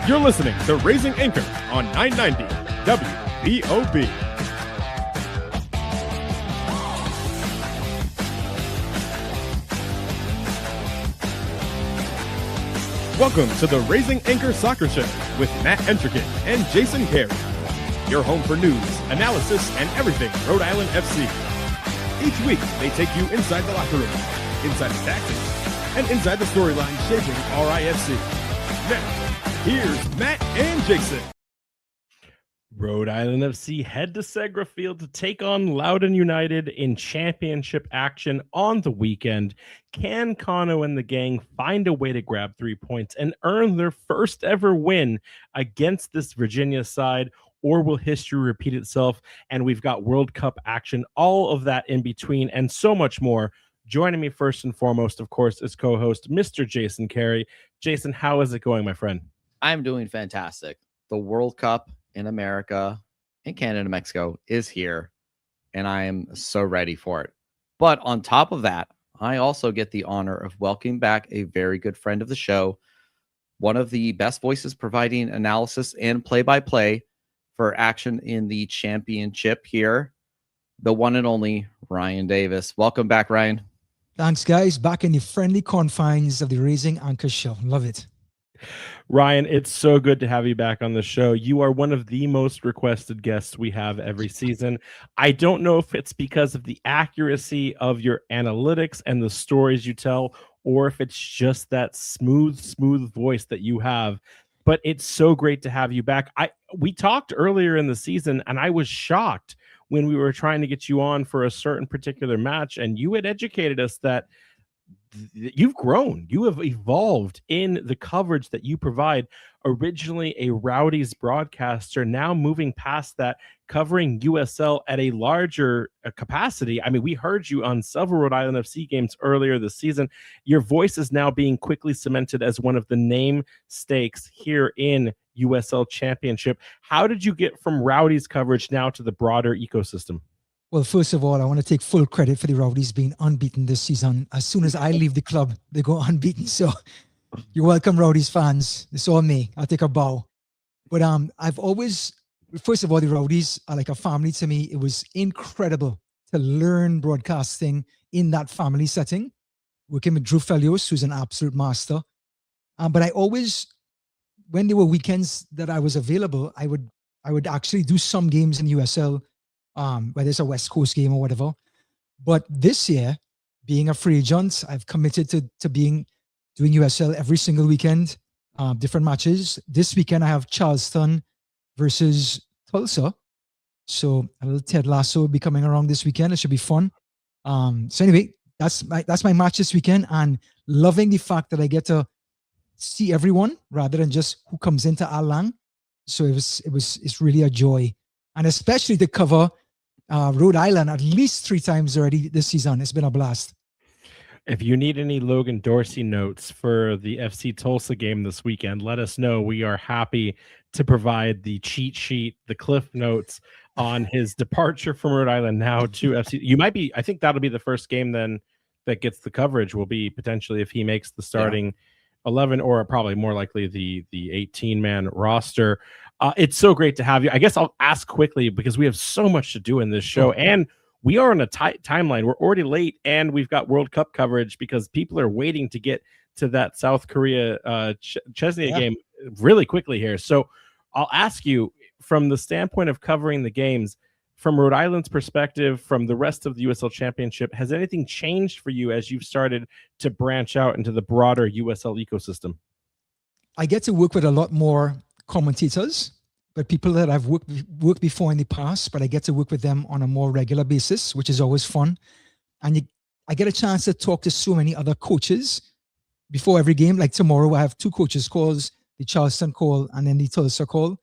You're listening to Raising Anchor on 990 WBOB. Welcome to the Raising Anchor Soccer Show with Matt Entrican and Jason Carey. Your home for news, analysis, and everything Rhode Island FC. Each week, they take you inside the locker room, inside the tactics, and inside the storyline shaping RIFC. Now, here's Matt and Jason. Rhode Island FC head to Segra Field to take on Loudoun United in championship action on the weekend. Can Khano and the gang find a way to grab 3 points and earn their first ever win against this Virginia side, or will history repeat itself? And we've got World Cup action, all of that in between, and so much more. Joining me first and foremost, of course, is co-host Mr. Jason Carey. Jason, how is it going, my friend? I'm doing fantastic. The World Cup in America, in Canada, and Mexico is here, and I am so ready for it. But on top of that, I also get the honor of welcoming back a very good friend of the show, one of the best voices providing analysis and play-by-play for action in the championship here, the one and only Ryan Davis. Welcome back, Ryan. Thanks, guys. Back in the friendly confines of the Raising Anchor Show. Love it. Ryan, it's so good to have you back on the show. You are one of the most requested guests we have every season. I don't know if it's because of the accuracy of your analytics and the stories you tell, or if it's just that smooth voice that you have. But it's so great to have you back. We talked earlier in the season, and I was shocked when we were trying to get you on for a certain particular match, and you had educated us that you've grown, you have evolved in the coverage that you provide. Originally a Rowdies broadcaster, now moving past that, covering USL at a larger capacity. I mean, we heard you on several Rhode Island FC games earlier this season. Your voice is now being quickly cemented as one of the name stakes here in USL Championship. How did you get from Rowdies coverage now to the broader ecosystem? Well, first of all, I want to take full credit for the Rowdies being unbeaten this season. As soon as I leave the club, they go unbeaten. So you're welcome, Rowdies fans. It's all me. I'll take a bow. But I've always, first of all, the Rowdies are like a family to me. It was incredible to learn broadcasting in that family setting, working with Drew Felios, who's an absolute master. But I always, when there were weekends that I was available, I would actually do some games in USL, whether it's a West Coast game or whatever. But this year, being a free agent, I've committed to doing USL every single weekend, different matches. This weekend, I have Charleston versus Tulsa. So a little Ted Lasso will be coming around this weekend. It should be fun. So anyway, that's my match this weekend, and loving the fact that I get to see everyone rather than just who comes into Alang. So it's really a joy, and especially to cover Rhode Island at least 3 times already this season. It's been a blast. If you need any Logan Dorsey notes for the FC Tulsa game this weekend, let us know. We are happy to provide the cheat sheet, the cliff notes on his departure from Rhode Island now to FC. You might be, I think that'll be the first game then that gets the coverage, will be potentially if he makes the starting 11, or probably more likely the 18-man roster. It's so great to have you. I guess I'll ask quickly, because we have so much to do in this show, and we are on a tight timeline. We're already late, and we've got World Cup coverage because people are waiting to get to that South Korea Chesney game really quickly here. So I'll ask you, from the standpoint of covering the games, from Rhode Island's perspective, from the rest of the USL Championship, has anything changed for you as you've started to branch out into the broader USL ecosystem? I get to work with a lot more commentators, but people that I've worked before in the past, but I get to work with them on a more regular basis, which is always fun. And I get a chance to talk to so many other coaches before every game. Like tomorrow, I have 2 coaches calls, the Charleston call and then the Tulsa call.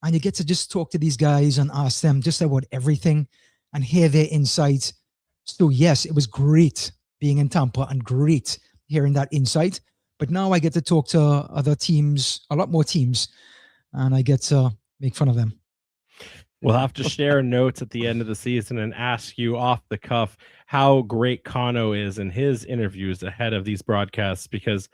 And you get to just talk to these guys and ask them just about everything and hear their insights. So yes, it was great being in Tampa and great hearing that insight. But now I get to talk to other teams, a lot more teams, and I get to make fun of them. We'll have to share notes at the end of the season and ask you off the cuff how great Khano is in his interviews ahead of these broadcasts, because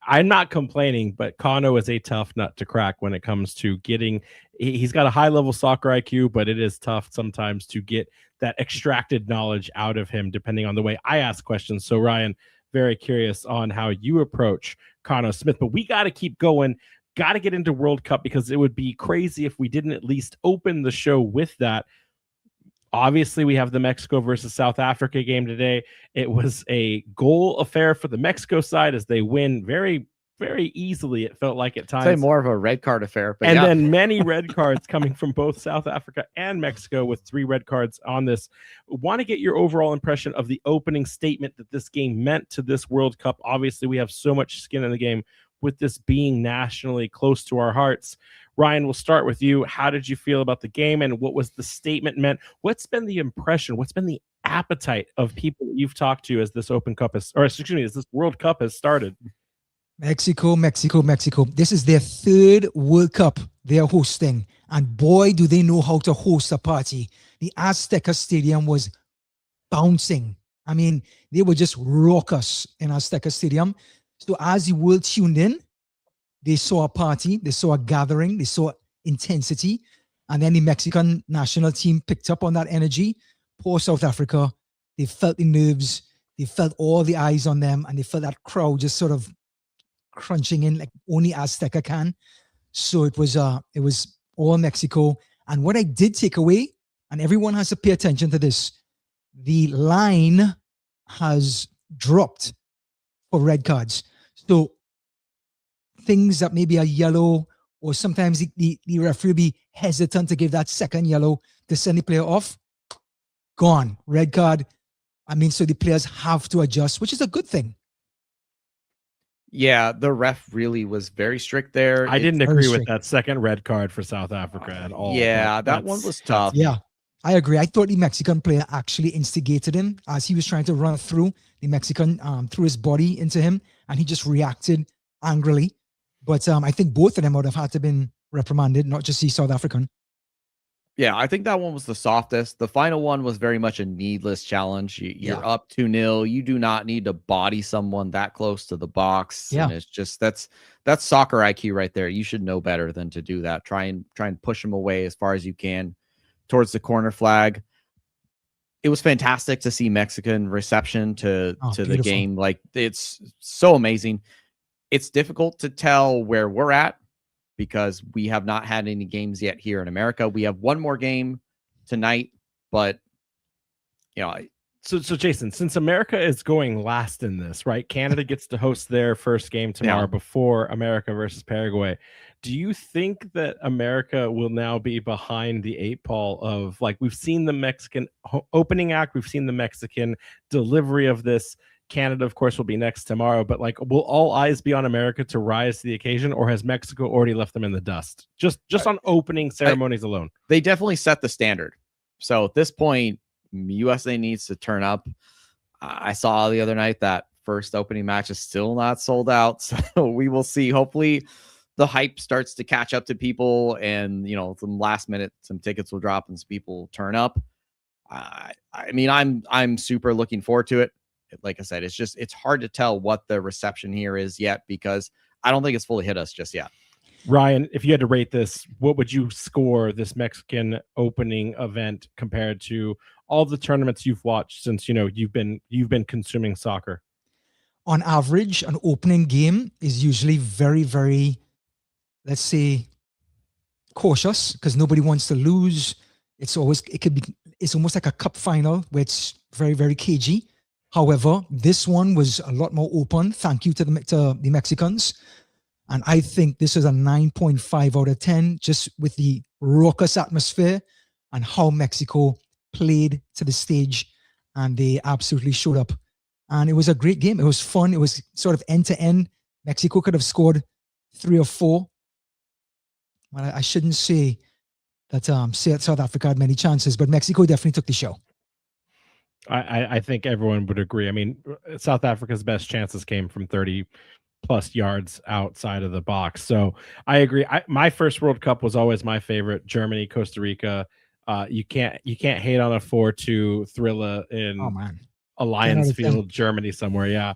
I'm not complaining, but Khano is a tough nut to crack when it comes to getting. He's got a high level soccer IQ, but it is tough sometimes to get that extracted knowledge out of him, depending on the way I ask questions. So, Ryan, very curious on how you approach Khano Smith, but we got to keep going. Got to get into World Cup because it would be crazy if we didn't at least open the show with that. Obviously, we have the Mexico versus South Africa game today. It was a goal affair for the Mexico side as they win very, very easily. It felt like at times. Say more of a red card affair. But and yeah. then many red cards coming from both South Africa and Mexico with 3 red cards on this. Want to get your overall impression of the opening statement that this game meant to this World Cup. Obviously, we have so much skin in the game with this being nationally close to our hearts. Ryan, we'll start with you. How did you feel about the game and what was the statement meant? What's been the impression? What's been the appetite of people that you've talked to as this Open Cup has, or excuse me, as this World Cup has started? Mexico. This is their 3rd World Cup they're hosting. And boy, do they know how to host a party. The Azteca Stadium was bouncing. I mean, they were just raucous in Azteca Stadium. So as the world tuned in, they saw a party, they saw a gathering, they saw intensity. And then the Mexican national team picked up on that energy. Poor South Africa, they felt the nerves, they felt all the eyes on them, and they felt that crowd just sort of crunching in like only Azteca can. So it was all Mexico. And what I did take away, and everyone has to pay attention to this, the line has dropped for red cards. So things that maybe are yellow, or sometimes the referee will be hesitant to give that second yellow to send the player off, gone. Red card. I mean, so the players have to adjust, which is a good thing. Yeah, the ref really was very strict there. I didn't agree with that second red card for South Africa at all. Yeah, that one was tough. Yeah, I agree. I thought the Mexican player actually instigated him as he was trying to run through the Mexican, threw his body into him, and he just reacted angrily. But I think both of them would have had to been reprimanded, not just the South African. Yeah, I think that one was the softest. The final one was very much a needless challenge. You're up 2-0. You do not need to body someone that close to the box. Yeah. And it's just that's soccer IQ right there. You should know better than to do that. Try and push them away as far as you can towards the corner flag. It was fantastic to see Mexican reception to the game. Like, it's so amazing. It's difficult to tell where we're at because we have not had any games yet here in America. We have one more game tonight, but So Jason, since America is going last in this, right? Canada gets to host their first game tomorrow before America versus Paraguay. Do you think that America will now be behind the 8 ball of, like, we've seen the Mexican opening act, we've seen the Mexican delivery of this. Canada, of course, will be next tomorrow, but like, will all eyes be on America to rise to the occasion, or has Mexico already left them in the dust? Just on opening ceremonies alone. They definitely set the standard. So at this point, USA needs to turn up. I saw the other night that first opening match is still not sold out, so we will see. Hopefully the hype starts to catch up to people, and some last minute, some tickets will drop and some people turn up. I mean, I'm super looking forward to it. Like I said, it's hard to tell what the reception here is yet because I don't think it's fully hit us just yet. Ryan, if you had to rate this, what would you score this Mexican opening event compared to all the tournaments you've watched since you've been consuming soccer? On average, an opening game is usually very, very, let's say, cautious because nobody wants to lose. It's almost like a cup final where it's very, very cagey. However, this one was a lot more open. Thank you to the Mexicans. And I think this is a 9.5 out of 10, just with the raucous atmosphere and how Mexico played to the stage. And they absolutely showed up. And it was a great game. It was fun. It was sort of end to end. Mexico could have scored 3 or 4. Well, I shouldn't say that South Africa had many chances, but Mexico definitely took the show. I think everyone would agree. I mean, South Africa's best chances came from 30 plus yards outside of the box. So I agree. My first World Cup was always my favorite. Germany, Costa Rica. You can't hate on a 4-2 thriller in Alliance Field, Germany somewhere. Yeah.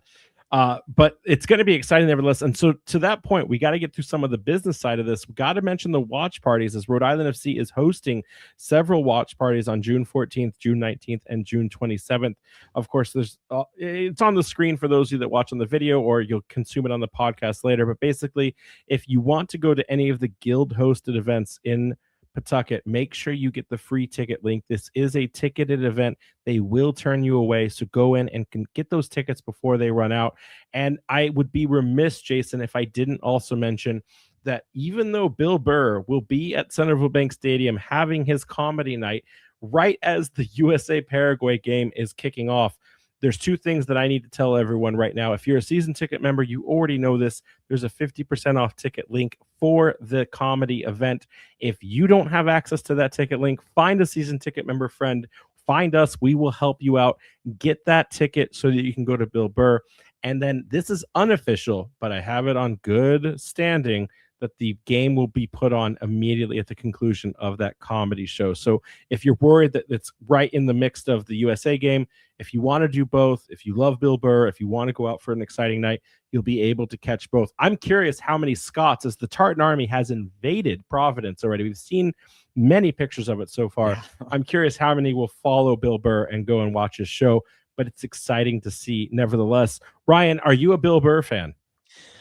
But it's going to be exciting nevertheless. And so to that point, we got to get through some of the business side of this. We got to mention the watch parties, as Rhode Island FC is hosting several watch parties on June 14th, June 19th, and June 27th. Of course, there's it's on the screen for those of you that watch on the video, or you'll consume it on the podcast later. But basically, if you want to go to any of the guild hosted events in Pawtucket, make sure you get the free ticket link. This is a ticketed event. They will turn you away, so go in and can get those tickets before they run out. And I would be remiss, Jason, if I didn't also mention that even though Bill Burr will be at Centerville Bank Stadium having his comedy night right as the USA Paraguay game is kicking off, there's two things that I need to tell everyone right now. If you're a season ticket member, you already know this. There's a 50% off ticket link for the comedy event. If you don't have access to that ticket link, find a season ticket member friend. Find us. We will help you out. Get that ticket so that you can go to Bill Burr. And then this is unofficial, but I have it on good standing that the game will be put on immediately at the conclusion of that comedy show. So if you're worried that it's right in the mix of the USA game, if you want to do both, if you love Bill Burr, if you want to go out for an exciting night, you'll be able to catch both. I'm curious how many Scots, as the Tartan Army has invaded Providence already. We've seen many pictures of it so far. Yeah. I'm curious how many will follow Bill Burr and go and watch his show, but it's exciting to see nevertheless. Ryan, are you a Bill Burr fan?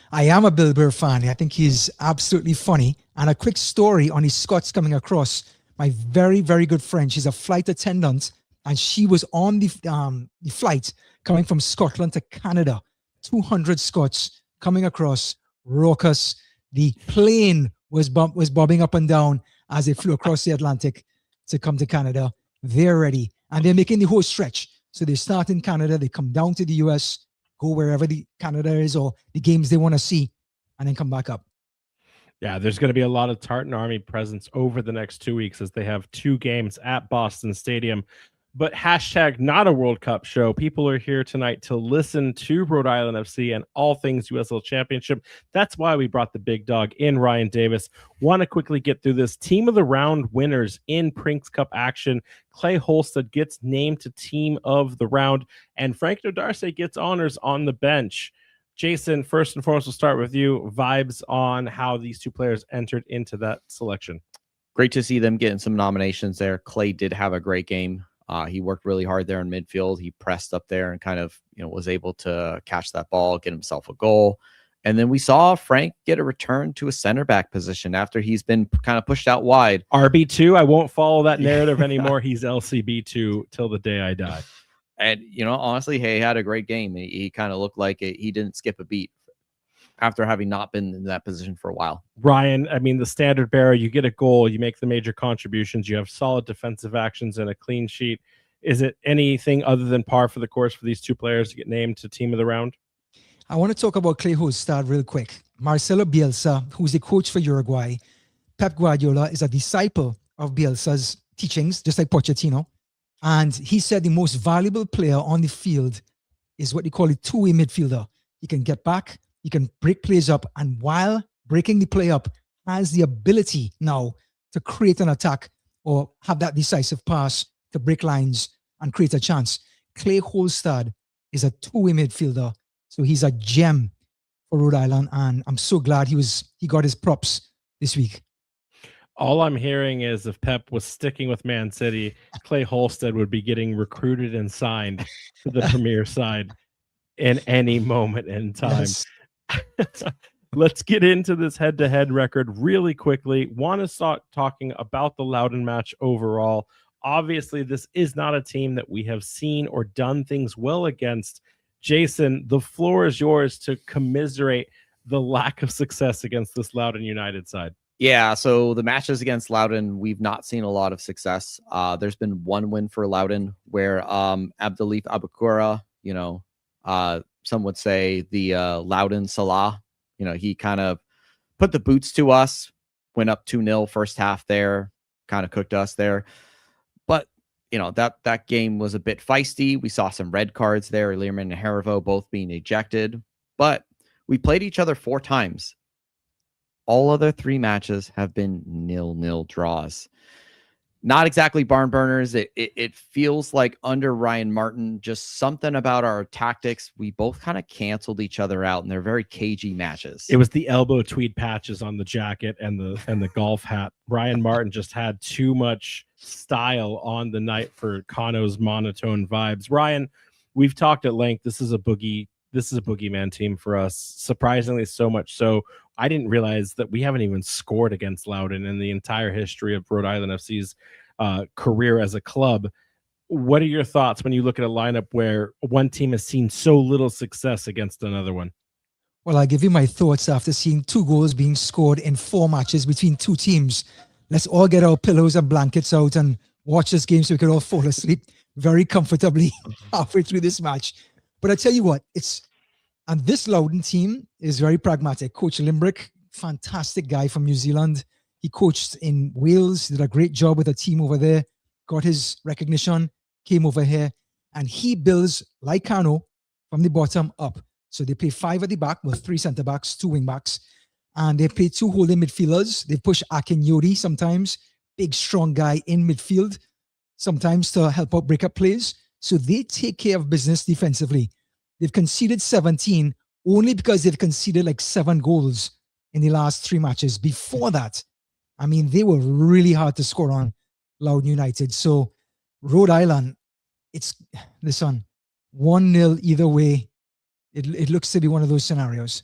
I am a Bill Burr fan. I think he's absolutely funny. And a quick story on his Scots coming across. My very, very good friend, she's a flight attendant, and she was on the flight coming from Scotland to Canada. 200 Scots coming across, raucous. The plane was bobbing up and down as they flew across the Atlantic to come to Canada. They're ready, and they're making the whole stretch. So they start in Canada, they come down to the US, go wherever the Canada is or the games they want to see, and then come back up. Yeah, there's going to be a lot of Tartan Army presence over the next 2 weeks as they have two games at Boston Stadium. But hashtag not a World Cup show. People are here tonight to listen to Rhode Island FC and all things USL Championship. That's why we brought the big dog in, Ryan Davis. Want to quickly get through this. Team of the round winners in Prinks Cup action. Clay Holstead gets named to team of the round, and Frank Nodarce gets honors on the bench. Jason, first and foremost, we'll start with you. Vibes on how these two players entered into that selection. Great to see them getting some nominations there. Clay did have a great game. He worked really hard there in midfield. He pressed up there and kind of, was able to catch that ball, get himself a goal. And then we saw Frank get a return to a center back position after he's been kind of pushed out wide. RB2, I won't follow that narrative anymore. He's LCB2 till the day I die. And, honestly, he had a great game. He kind of looked like he didn't skip a beat after having not been in that position for a while. Ryan, I mean, the standard bearer, you get a goal, you make the major contributions, you have solid defensive actions and a clean sheet. Is it anything other than par for the course for these two players to get named to team of the round? I want to talk about Clay Holstead real quick. Marcelo Bielsa, who's the coach for Uruguay, Pep Guardiola is a disciple of Bielsa's teachings, just like Pochettino. And he said the most valuable player on the field is what they call a two-way midfielder. He can get back, he can break plays up, and while breaking the play up, has the ability now to create an attack or have that decisive pass to break lines and create a chance. Clay Holstead is a two-way midfielder, so he's a gem for Rhode Island, and I'm so glad he got his props this week. All I'm hearing is if Pep was sticking with Man City, Clay Holstead would be getting recruited and signed to the Premier side in any moment in time. Yes. Let's get into this head-to-head record really quickly. Want to start talking about the Loudoun match overall. Obviously, this is not a team that we have seen or done things well against. Jason, the floor is yours to commiserate the lack of success against this Loudoun United side. Yeah, so the matches against Loudoun, we've not seen a lot of success. There's been one win for Loudoun where Abdelif Abukura, some would say the Loudoun Salah, he kind of put the boots to us, went up 2-0 first half there, kind of cooked us there. But, that game was a bit feisty. We saw some red cards there, Learman and Harivo both being ejected. But we played each other 4 times. All other 3 matches have been 0-0 draws. not exactly barn burners. It feels like under Ryan Martin, just something about our tactics. We both kind of canceled each other out, and they're very cagey matches. It was the elbow tweed patches on the jacket and the golf hat. Ryan Martin just had too much style on the night for Khano's monotone vibes. Ryan, we've talked at length. This is a boogeyman team for us. Surprisingly, so much so I didn't realize that we haven't even scored against Loudoun in the entire history of Rhode Island FC's career as a club. What are your thoughts when you look at a lineup where one team has seen so little success against another one? Well, I'll give you my thoughts after seeing 2 goals being scored in 4 matches between 2 teams. Let's all get our pillows and blankets out and watch this game so we can all fall asleep very comfortably halfway through this match. But I tell you what, and this Loudoun team is very pragmatic. Coach Limbrick, fantastic guy from New Zealand. He coached in Wales, did a great job with a team over there, got his recognition, came over here, and he builds like Khano from the bottom up. So they play 5 at the back with 3 center backs, 2 wing backs, and they play 2 holding midfielders. They push Akin Yodi sometimes, big strong guy in midfield, sometimes to help out break up plays. So they take care of business defensively. They've conceded 17 only because they've conceded like 7 goals in the last 3 matches. Before that, I mean, they were really hard to score on, Loudoun United. So Rhode Island, listen, 1-0 either way. It looks to be one of those scenarios.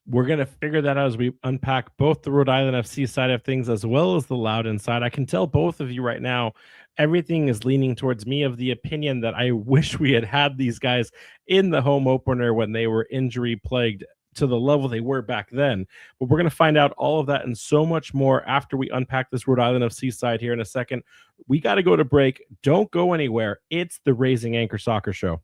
We're going to figure that out as we unpack both the Rhode Island FC side of things as well as the Loudoun side. I can tell both of you right now, everything is leaning towards me of the opinion that I wish we had these guys in the home opener when they were injury plagued to the level they were back then. But we're going to find out all of that and so much more after we unpack this Rhode Island FC side here in a second. We got to go to break. Don't go anywhere. It's the Raising Anchor Soccer Show.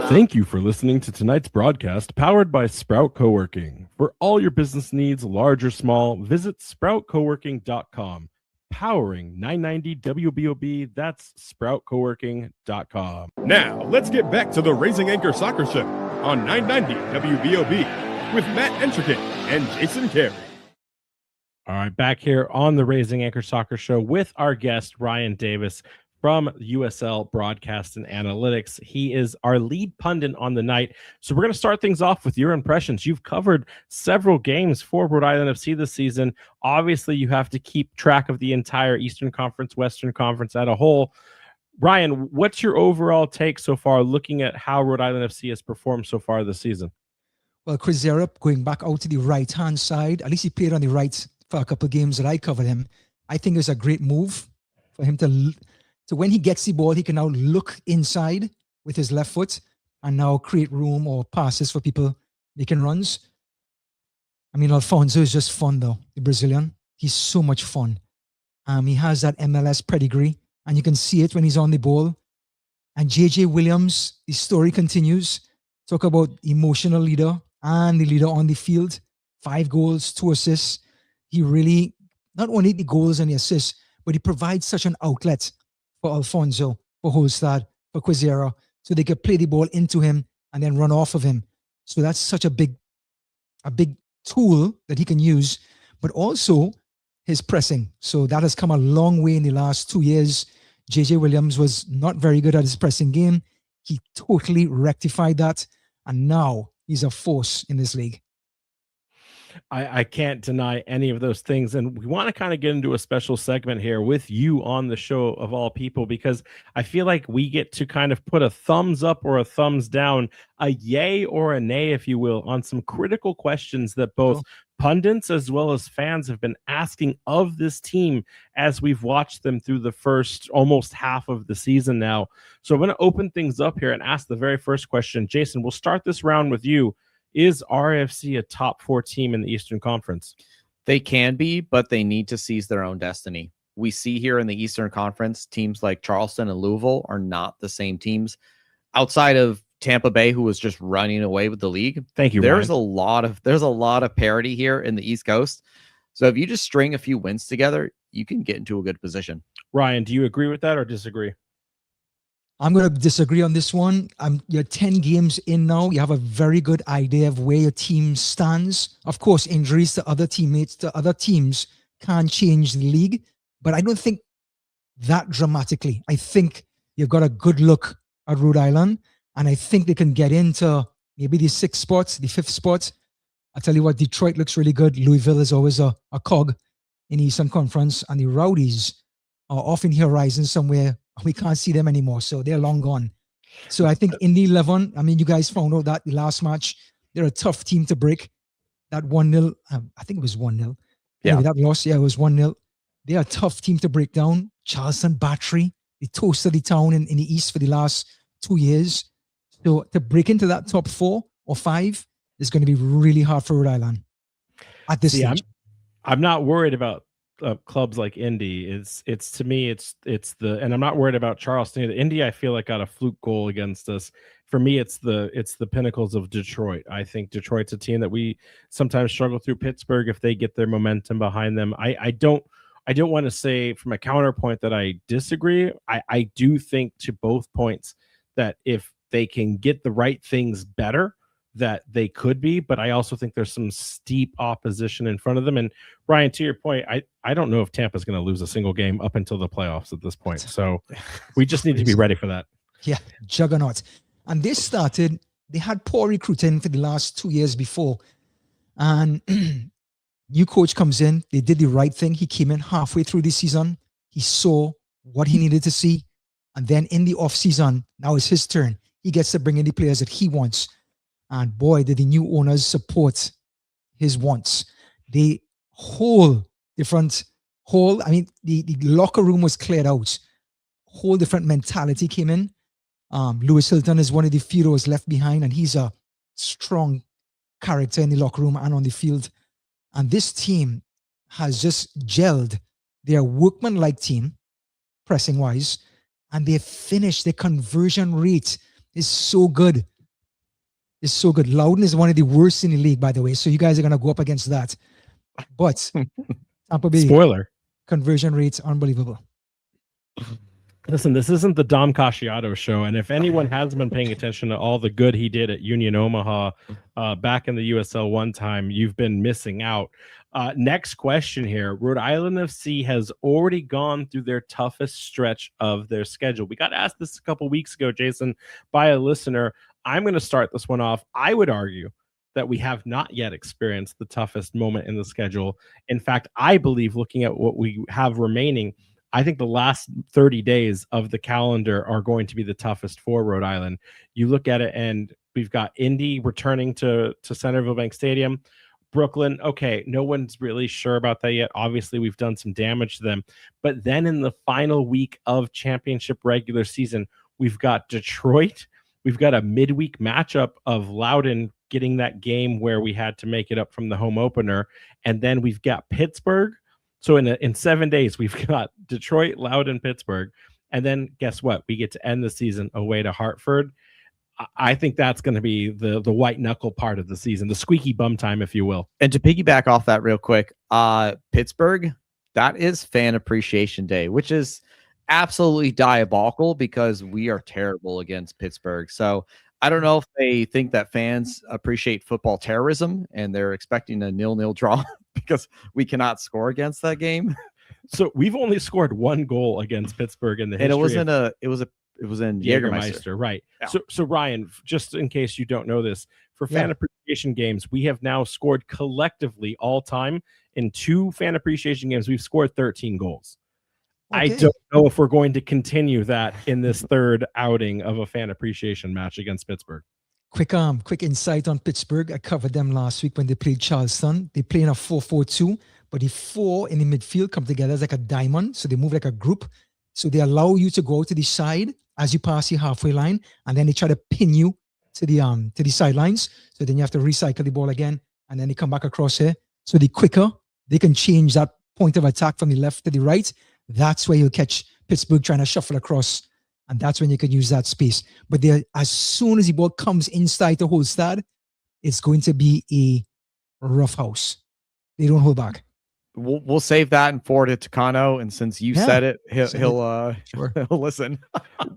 Thank you for listening to tonight's broadcast powered by Sprout Coworking. For all your business needs, large or small, visit sproutcoworking.com. Powering 990 WBOB, that's sproutcoworking.com. Now, let's get back to the Raising Anchor Soccer Show on 990 WBOB with Matt Entricate and Jason Carey. All right, back here on the Raising Anchor Soccer Show with our guest, Ryan Davis from USL Broadcast and Analytics. He is our lead pundit on the night. So we're going to start things off with your impressions. You've covered several games for Rhode Island FC this season. Obviously, you have to keep track of the entire Eastern Conference, Western Conference as a whole. Ryan, what's your overall take so far looking at how Rhode Island FC has performed so far this season? Well, Chris Zerup going back out to the right-hand side, at least he played on the right for a couple of games that I covered him. I think it was a great move for him to when he gets the ball, he can now look inside with his left foot and now create room or passes for people making runs. I mean, Alfonso is just fun, though, the Brazilian. He's so much fun. He has that MLS pedigree, and you can see it when he's on the ball. And JJ Williams, the story continues. Talk about emotional leader and the leader on the field. 5 goals, 2 assists. He really, not only the goals and the assists, but he provides such an outlet for Alfonso, for Holstad, for Quizera, so they could play the ball into him and then run off of him. So that's such a big tool that he can use, but also his pressing. So that has come a long way in the last 2 years. JJ Williams was not very good at his pressing game. He totally rectified that, and now he's a force in this league. I can't deny any of those things. And we want to kind of get into a special segment here with you on the show of all people, because I feel like we get to kind of put a thumbs up or a thumbs down, a yay or a nay, if you will, on some critical questions that both pundits as well as fans have been asking of this team as we've watched them through the first almost half of the season now. So I'm going to open things up here and ask the very first question. Jason, we'll start this round with you. Is RFC a top 4 team in the Eastern Conference? They can be, but they need to seize their own destiny. We see here in the Eastern Conference, teams like Charleston and Louisville are not the same teams. Outside of Tampa Bay, who was just running away with the league. Thank you, There's Ryan. there's a lot of parity here in the East Coast. So if you just string a few wins together, you can get into a good position. Ryan, do you agree with that or disagree? I'm going to disagree on this one. You're 10 games in now. You have a very good idea of where your team stands. Of course, injuries to other teammates, to other teams can change the league, but I don't think that dramatically. I think you've got a good look at Rhode Island, and I think they can get into maybe the 6th spot, the 5th spot. I tell you what, Detroit looks really good. Louisville is always a cog in the Eastern Conference, and the Rowdies are off in the horizon somewhere. We can't see them anymore, so they're long gone. So I think in the 11, I mean, you guys found out that the last match, they're a tough team to break. That 1-0, I think it was 1-0. Yeah. Anyway, that loss, yeah, it was 1-0. They're a tough team to break down. Charleston Battery, they toasted the town in the East for the last 2 years. So to break into that top 4 or 5 is going to be really hard for Rhode Island at this stage. I'm not worried about clubs like Indy. It's to me, it's the, and I'm not worried about Charleston either. Indy, I feel like got a fluke goal against us. For me, it's the pinnacles of Detroit. I think Detroit's a team that we sometimes struggle through. Pittsburgh, if they get their momentum behind them, I don't want to say from a counterpoint that I disagree. I do think to both points that if they can get the right things better, that they could be, but I also think there's some steep opposition in front of them. And Ryan, to your point, I don't know if Tampa's going to lose a single game up until the playoffs at this point. So we just need to be ready for that. Yeah, juggernaut. And they had poor recruiting for the last 2 years before. And new coach comes in. They did the right thing. He came in halfway through the season. He saw what he needed to see. And then in the off season, now it's his turn. He gets to bring in the players that he wants. And boy, did the new owners support his wants. The whole, I mean, the locker room was cleared out. Whole different mentality came in. Lewis Hilton is one of the few that was left behind, and he's a strong character in the locker room and on the field. And this team has just gelled. They're a workman-like team, pressing-wise, and they finished. Their conversion rate is so good. It's so good. Loudoun is one of the worst in the league, by the way, so you guys are going to go up against that. But Tampa Bay, spoiler, conversion rates unbelievable. Listen, this isn't the Dom Casciato show, and if anyone has been paying attention to all the good he did at Union Omaha back in the USL one time, you've been missing out. Next question here. Rhode Island FC has already gone through their toughest stretch of their schedule. We got asked this a couple weeks ago, Jason, by a listener. I'm going to start this one off. I would argue that we have not yet experienced the toughest moment in the schedule. In fact, I believe, looking at what we have remaining, I think the last 30 days of the calendar are going to be the toughest for Rhode Island. You look at it, and we've got Indy returning to Centerville Bank Stadium. Brooklyn, okay, no one's really sure about that yet. Obviously, we've done some damage to them. But then in the final week of championship regular season, we've got Detroit. We've got a midweek matchup of Loudoun getting that game where we had to make it up from the home opener. And then we've got Pittsburgh. So in 7 days, we've got Detroit, Loudoun, Pittsburgh. And then guess what? We get to end the season away to Hartford. I think that's going to be the white knuckle part of the season, the squeaky bum time, if you will. And to piggyback off that real quick, Pittsburgh, that is Fan Appreciation Day, which is absolutely diabolical because we are terrible against Pittsburgh. So I don't know if they think that fans appreciate football terrorism and they're expecting a 0-0 draw because we cannot score against that game. So we've only scored one goal against Pittsburgh in the history. And it was in Jägermeister. Right. Yeah. So Ryan, just in case you don't know this, for fan appreciation games, we have now scored collectively all time in 2 fan appreciation games. We've scored 13 goals. Okay. I don't know if we're going to continue that in this third outing of a fan appreciation match against Pittsburgh. Quick insight on Pittsburgh. I covered them last week when they played Charleston. They play in a 4-4-2, but the 4 in the midfield come together as like a diamond. So they move like a group. So they allow you to go to the side as you pass the halfway line, and then they try to pin you to the sidelines. So then you have to recycle the ball again, and then they come back across here. So the quicker they can change that point of attack from the left to the right, that's where you'll catch Pittsburgh trying to shuffle across, and that's when you can use that space. But as soon as the ball comes inside the Holstad, it's going to be a rough house. They don't hold back. We'll save that and forward it to Khano. And since you said it, he'll Sure. he'll listen.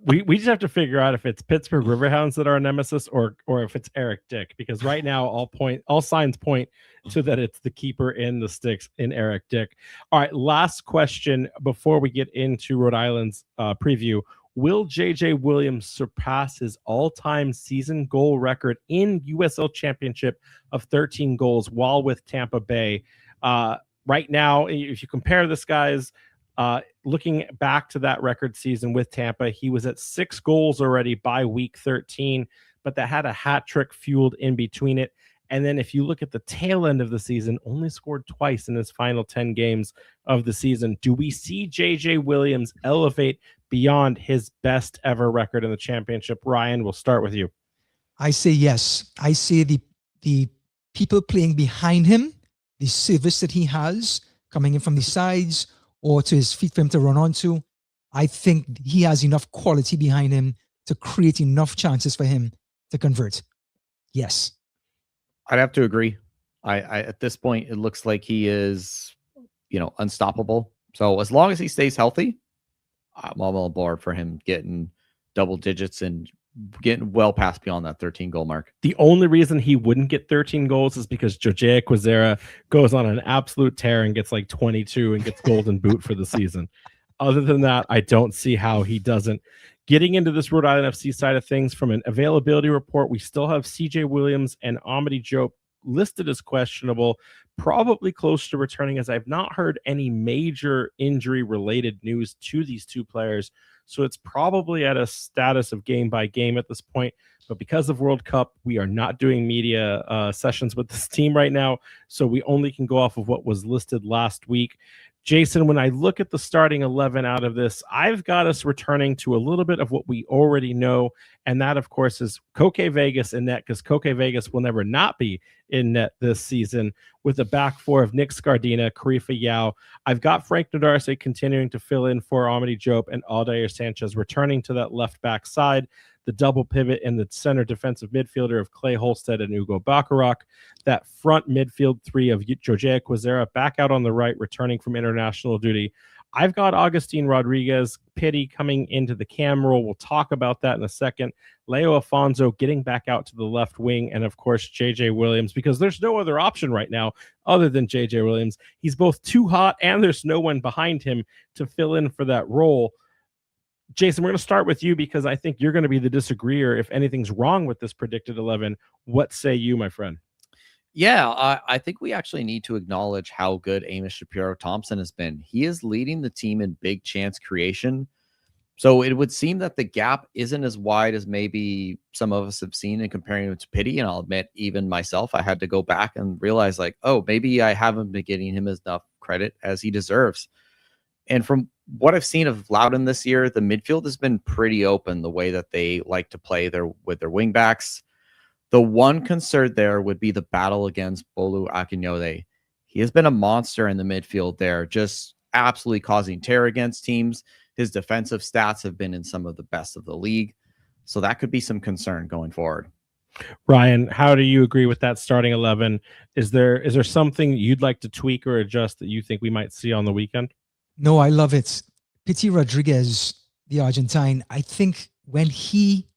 We just have to figure out if it's Pittsburgh Riverhounds that are a nemesis or if it's Eric Dick, because right now all signs point to that it's the keeper in the sticks in Eric Dick. All right, last question before we get into Rhode Island's preview. Will JJ Williams surpass his all-time season goal record in USL Championship of 13 goals while with Tampa Bay? Right now, if you compare this guy's looking back to that record season with Tampa, he was at 6 goals already by week 13, but that had a hat trick fueled in between it. And then if you look at the tail end of the season, only scored twice in his final 10 games of the season. Do we see JJ Williams elevate beyond his best ever record in the championship? Ryan, we'll start with you. I say yes. I say the people playing behind him, the service that he has coming in from the sides or to his feet for him to run onto, I think he has enough quality behind him to create enough chances for him to convert. Yes. I'd have to agree. I at this point, it looks like he is, unstoppable. So as long as he stays healthy, I'm all on board for him getting double digits and getting well past beyond that 13 goal mark. The only reason he wouldn't get 13 goals is because Jose Quezera goes on an absolute tear and gets like 22 and gets golden boot for the season. Other than that, I don't see how he doesn't. Getting into this Rhode Island FC side of things, from an availability report, we still have CJ Williams and Amity Diop listed as questionable, probably close to returning, as I've not heard any major injury related news to these two players. So it's probably at a status of game by game at this point. But because of World Cup, we are not doing media sessions with this team right now. So we only can go off of what was listed last week. Jason, when I look at the starting 11 out of this, I've got us returning to a little bit of what we already know. And that, of course, is Koke Vegas in net, because Koke Vegas will never not be in net this season, with a back four of Nick Scardina, Karifa Yao. I've got Frank Nadarse continuing to fill in for Amity Diop, and Aldair Sanchez returning to that left back side. The double pivot in the center defensive midfielder of Clay Holstead and Ugo Bacharach. That front midfield three of Jose Quezera back out on the right, returning from international duty. I've got Augustine Rodriguez, Pity coming into the cam role. We'll talk about that in a second. Leo Afonso getting back out to the left wing. And of course, JJ Williams, because there's no other option right now other than JJ Williams. He's both too hot and there's no one behind him to fill in for that role. Jason, we're going to start with you because I think you're going to be the disagreeer if anything's wrong with this predicted 11. What say you, my friend? Yeah, I think we actually need to acknowledge how good Amos Shapiro-Thompson has been. He is leading the team in big chance creation. So it would seem that the gap isn't as wide as maybe some of us have seen in comparing it to Pity. And I'll admit, even myself, I had to go back and realize, like, oh, maybe I haven't been getting him enough credit as he deserves. And from what I've seen of Loudoun this year, the midfield has been pretty open the way that they like to play with their wing backs. The one concern there would be the battle against Bolu Akinyode. He has been a monster in the midfield there, just absolutely causing terror against teams. His defensive stats have been in some of the best of the league. So that could be some concern going forward. Ryan, how do you agree with that starting 11? Is there something you'd like to tweak or adjust that you think we might see on the weekend? No, I love it. Pity Rodriguez, the Argentine, I think when he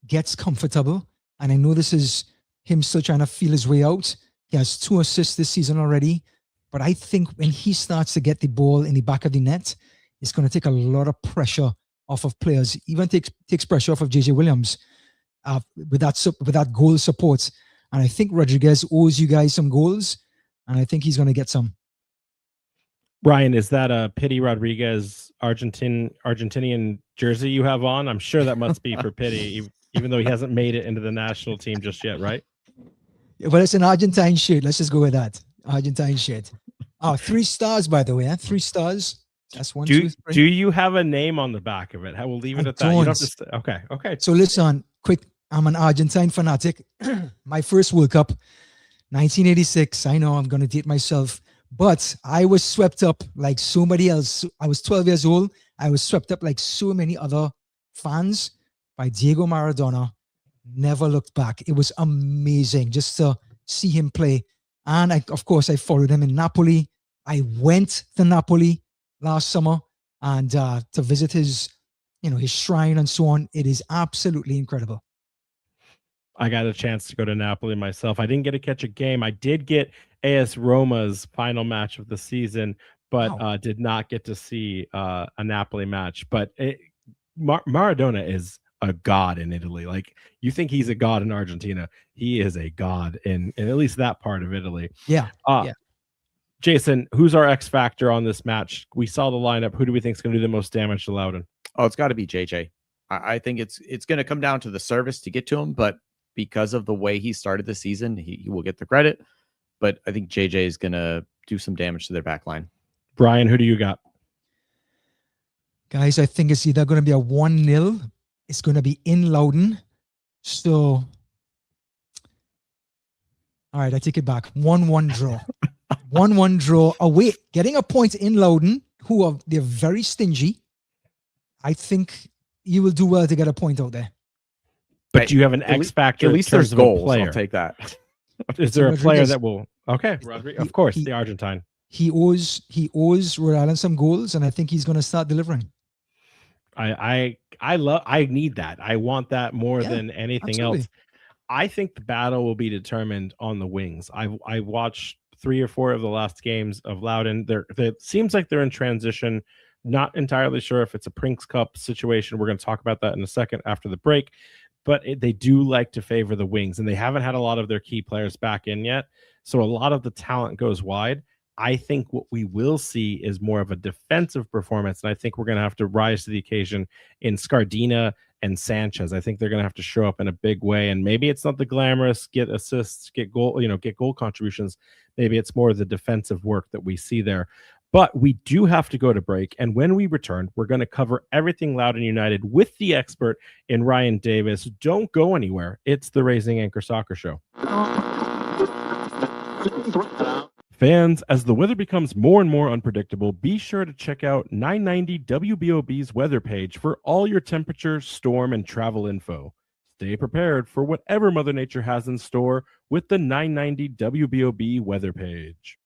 gets comfortable, and I know this is him still trying to feel his way out, he has 2 assists this season already, but I think when he starts to get the ball in the back of the net, it's going to take a lot of pressure off of players, even takes pressure off of JJ Williams with that goal support. And I think Rodriguez owes you guys some goals, and I think he's going to get some. Ryan, is that a Pity Rodriguez Argentinian jersey you have on? I'm sure that must be for Pity, even though he hasn't made it into the national team just yet, right? Well, it's an Argentine shirt. Let's just go with that. Argentine shirt. 3 stars, by the way. 3 stars. That's 1, 2, 3. Do you have a name on the back of it? We'll leave it at that. You don't have to okay. So listen, quick. I'm an Argentine fanatic. My first World Cup, 1986. I know I'm going to date myself. But I was swept up like somebody else. I was 12 years old. I was swept up like so many other fans by Diego Maradona. Never looked back. It was amazing just to see him play. And of course, I followed him in Napoli I went to Napoli last summer and to visit his shrine and so on. It is absolutely incredible. I got a chance to go to Napoli myself. I didn't get to catch a game. I did get AS Roma's final match of the season, but Wow. did not get to see a Napoli match. But Maradona is a god in Italy. Like, you think he's a god in Argentina, he is a god in at least that part of Italy. Yeah. Jason, who's our X factor on this match? We saw the lineup. Who do we think is going to do the most damage to Loudoun? Oh, it's got to be JJ. I think it's going to come down to the service to get to him, but because of the way he started the season, he will get the credit. But I think JJ is going to do some damage to their back line. Brian, who do you got? Guys, I think it's either going to be a 1-0. It's going to be in Loudoun. So, all right, I take it back. 1-1 draw. 1-1 draw away. Getting a point in Loudoun, they're very stingy. I think you will do well to get a point out there. But do you have an X factor? At least there's goals. I'll take that. Is there a player that will? Okay, of course, the Argentine. He owes Rhode Island some goals, and I think he's going to start delivering. I need that. I want that more than anything else. I think the battle will be determined on the wings. I watched 3 or 4 of the last games of Loudoun. It seems like they're in transition. Not entirely sure if it's a Prinks Cup situation. We're going to talk about that in a second after the break. But they do like to favor the wings, and they haven't had a lot of their key players back in yet. So a lot of the talent goes wide. I think what we will see is more of a defensive performance, and I think we're going to have to rise to the occasion in Scardina and Sanchez. I think they're going to have to show up in a big way, and maybe it's not the glamorous get assists, get goal contributions. Maybe it's more the defensive work that we see there. But we do have to go to break, and when we return, we're going to cover everything Loudoun United with the expert in Ryan Davis. Don't go anywhere. It's the Raising Anchor Soccer Show. Fans, as the weather becomes more and more unpredictable, be sure to check out 990 WBOB's weather page for all your temperature, storm, and travel info. Stay prepared for whatever Mother Nature has in store with the 990 WBOB weather page.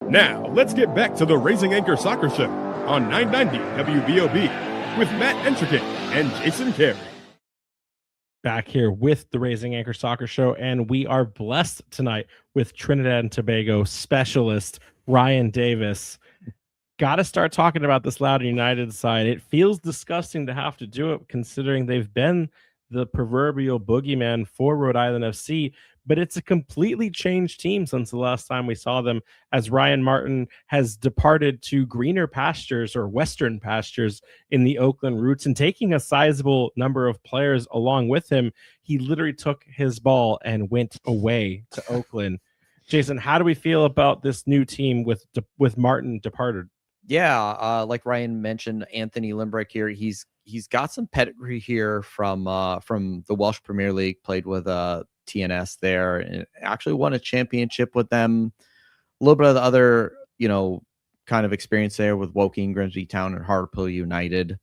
Now, let's get back to the Raising Anchor Soccer Show on 990 WBOB with Matt Entrickett and Jason Carey. Back here with the Raising Anchor Soccer Show, and we are blessed tonight with Trinidad and Tobago specialist Ryan Davis. Got to start talking about this Loudoun United side. It feels disgusting to have to do it, considering they've been the proverbial boogeyman for Rhode Island FC, but it's a completely changed team since the last time we saw them, as Ryan Martin has departed to greener pastures or western pastures in the Oakland roots, and taking a sizable number of players along with him. He literally took his ball and went away to Oakland. Jason, how do we feel about this new team with Martin departed? Yeah, like Ryan mentioned, Anthony Limbrick here. He's got some pedigree here from the Welsh Premier League. Played with TNS there, and actually won a championship with them. A little bit of the other, kind of experience there with Woking, Grimsby Town, and Hartlepool United.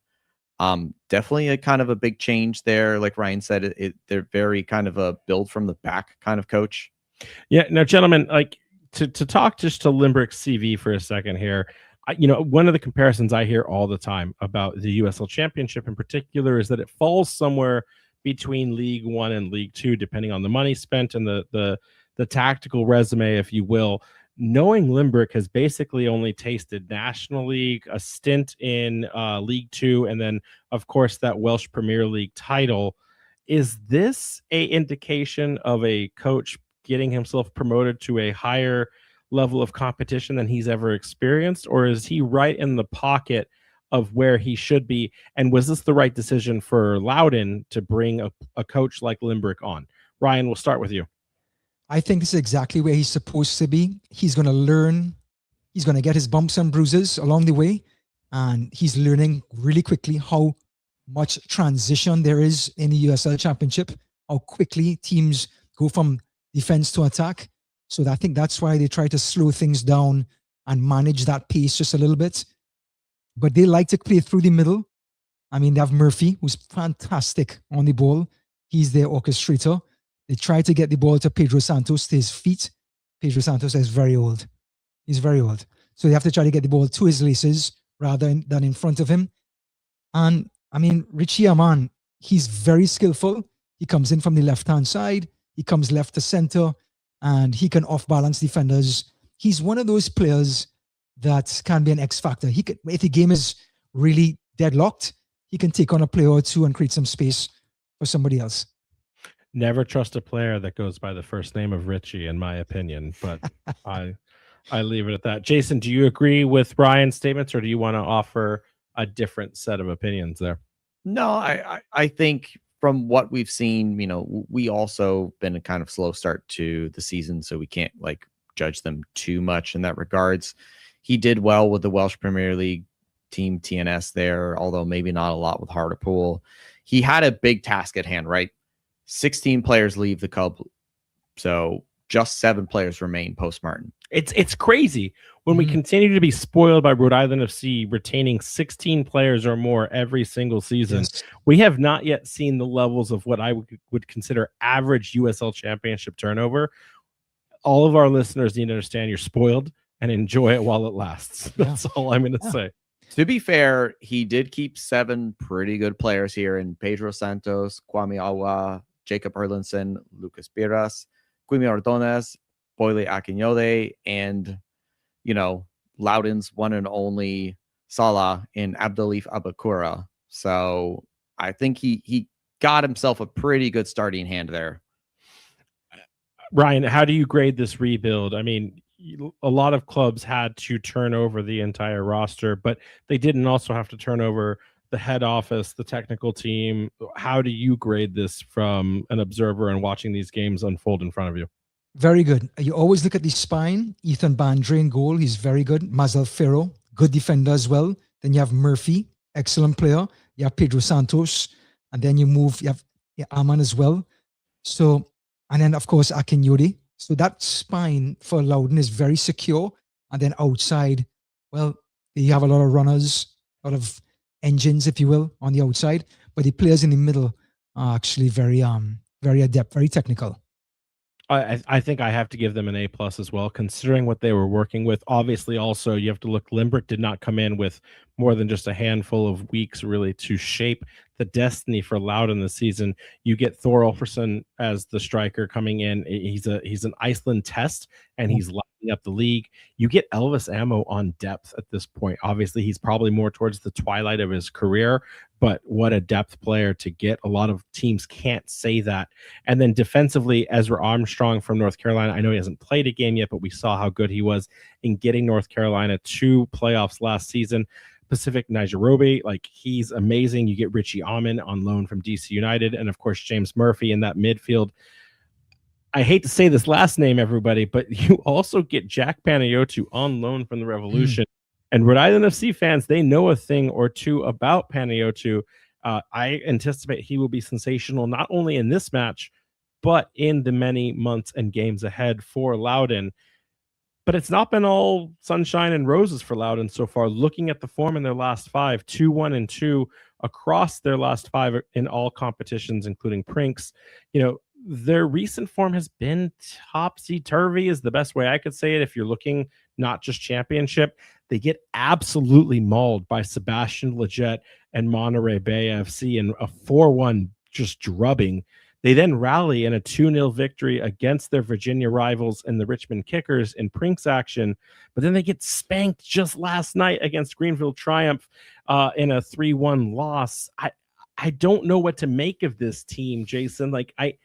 Definitely a kind of a big change there. Like Ryan said, they're very kind of a build from the back kind of coach. Yeah. Now, gentlemen, like to talk just to Limbrick's CV for a second here. One of the comparisons I hear all the time about the USL Championship in particular is that it falls somewhere between League One and League Two, depending on the money spent and the tactical resume, if you will. Knowing Limbrick has basically only tasted National League, a stint in League Two, and then, of course, that Welsh Premier League title. Is this a indication of a coach getting himself promoted to a higher level of competition than he's ever experienced, or is he right in the pocket of where he should be? And was this the right decision for Loudoun to bring a coach like Limbrick on? Ryan, we'll start with you. I think this is exactly where he's supposed to be. He's going to learn. He's going to get his bumps and bruises along the way, and he's learning really quickly how much transition there is in the USL Championship, how quickly teams go from defense to attack. So I think that's why they try to slow things down and manage that pace just a little bit. But they like to play through the middle. I mean, they have Murphy, who's fantastic on the ball. He's their orchestrator. They try to get the ball to Pedro Santos to his feet. Pedro Santos is very old. He's very old. So they have to try to get the ball to his laces rather than in front of him. And I mean, Richie Aman, he's very skillful. He comes in from the left-hand side. He comes left to center, and he can off-balance defenders. He's one of those players that can be an X factor. He could, if the game is really deadlocked, he can take on a player or two and create some space for somebody else. Never trust a player that goes by the first name of Richie, in my opinion. But I leave it at that. Jason, do you agree with Ryan's statements, or do you want to offer a different set of opinions there? No, I think from what we've seen, you know, we also been a kind of slow start to the season, so we can't like judge them too much in that regards. He did well with the Welsh Premier League team TNS there, although maybe not a lot with Hartlepool. He had a big task at hand, right? 16 players leave the club, so just 7 players remain post Martin. It's crazy when we continue to be spoiled by Rhode Island FC retaining 16 players or more every single season. Yes. We have not yet seen the levels of what I would consider average USL championship turnover. All of our listeners need to understand you're spoiled and enjoy it while it lasts. That's all I'm going to say. To be fair, he did keep 7 pretty good players here in Pedro Santos, Kwame Awa, Jacob Erlinson, Lucas Piras, Quimi Ordonez, Boyle Akinyode, and, you know, Loudoun's one and only Salah in Abdalif Abakura. So I think he got himself a pretty good starting hand there. Ryan, how do you grade this rebuild? I mean, a lot of clubs had to turn over the entire roster, but they didn't also have to turn over the head office, the technical team. How do you grade this from an observer and watching these games unfold in front of you? Very good. You always look at the spine. Ethan Bandre in goal. He's very good. Mazel Ferro, good defender as well. Then you have Murphy, excellent player. You have Pedro Santos. And then you have Aman as well. So, and then of course, Akinyode. So that spine for Loudoun is very secure. And then outside, well, you have a lot of runners, a lot of engines, if you will, on the outside. But the players in the middle are actually very adept, very technical. I think I have to give them an A+ as well, considering what they were working with. Obviously, also, you have to look, Limbrick did not come in with more than just a handful of weeks really to shape the destiny for Loudoun this season. You get Thor Ulferson as the striker coming in. He's an Iceland test, and he's lighting up the league. You get Elvis Ammo on depth at this point. Obviously, he's probably more towards the twilight of his career, but what a depth player to get. A lot of teams can't say that. And then defensively, Ezra Armstrong from North Carolina. I know he hasn't played a game yet, but we saw how good he was in getting North Carolina to playoffs last season. Pacific Nairobi, like, he's amazing. You get Richie Aman on loan from DC United, and of course James Murphy in that midfield. I hate to say this last name, everybody, but you also get Jack Panayotu on loan from the Revolution. And Rhode Island FC fans, they know a thing or two about Panayotu. I anticipate he will be sensational, not only in this match, but in the many months and games ahead for Loudoun. But it's not been all sunshine and roses for Loudoun so far. Looking at the form in their last 5, 2-1-2 across their last 5 in all competitions, including Prinks. You know, their recent form has been topsy-turvy is the best way I could say it. If you're looking not just championship, they get absolutely mauled by Sebastian Leggett and Monterey Bay FC in a 4-1 just drubbing. They then rally in a 2-0 victory against their Virginia rivals and the Richmond Kickers in Prinks action, but then they get spanked just last night against Greenville Triumph in a 3-1 loss. I don't know what to make of this team, Jason. Like, I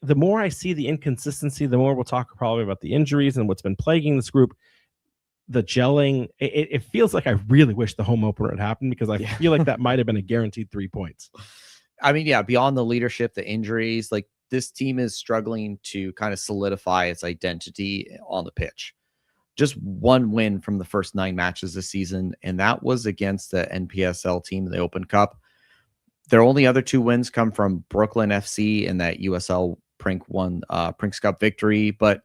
the more I see the inconsistency, the more we'll talk probably about the injuries and what's been plaguing this group. The gelling, it feels like I really wish the home opener had happened, because I feel like that might have been a guaranteed 3 points. I mean, yeah, beyond the leadership, the injuries, like, this team is struggling to kind of solidify its identity on the pitch. Just one win from the first 9 matches this season, and that was against the NPSL team in the Open Cup. Their only other 2 wins come from Brooklyn FC in that USL Prinks Cup victory, but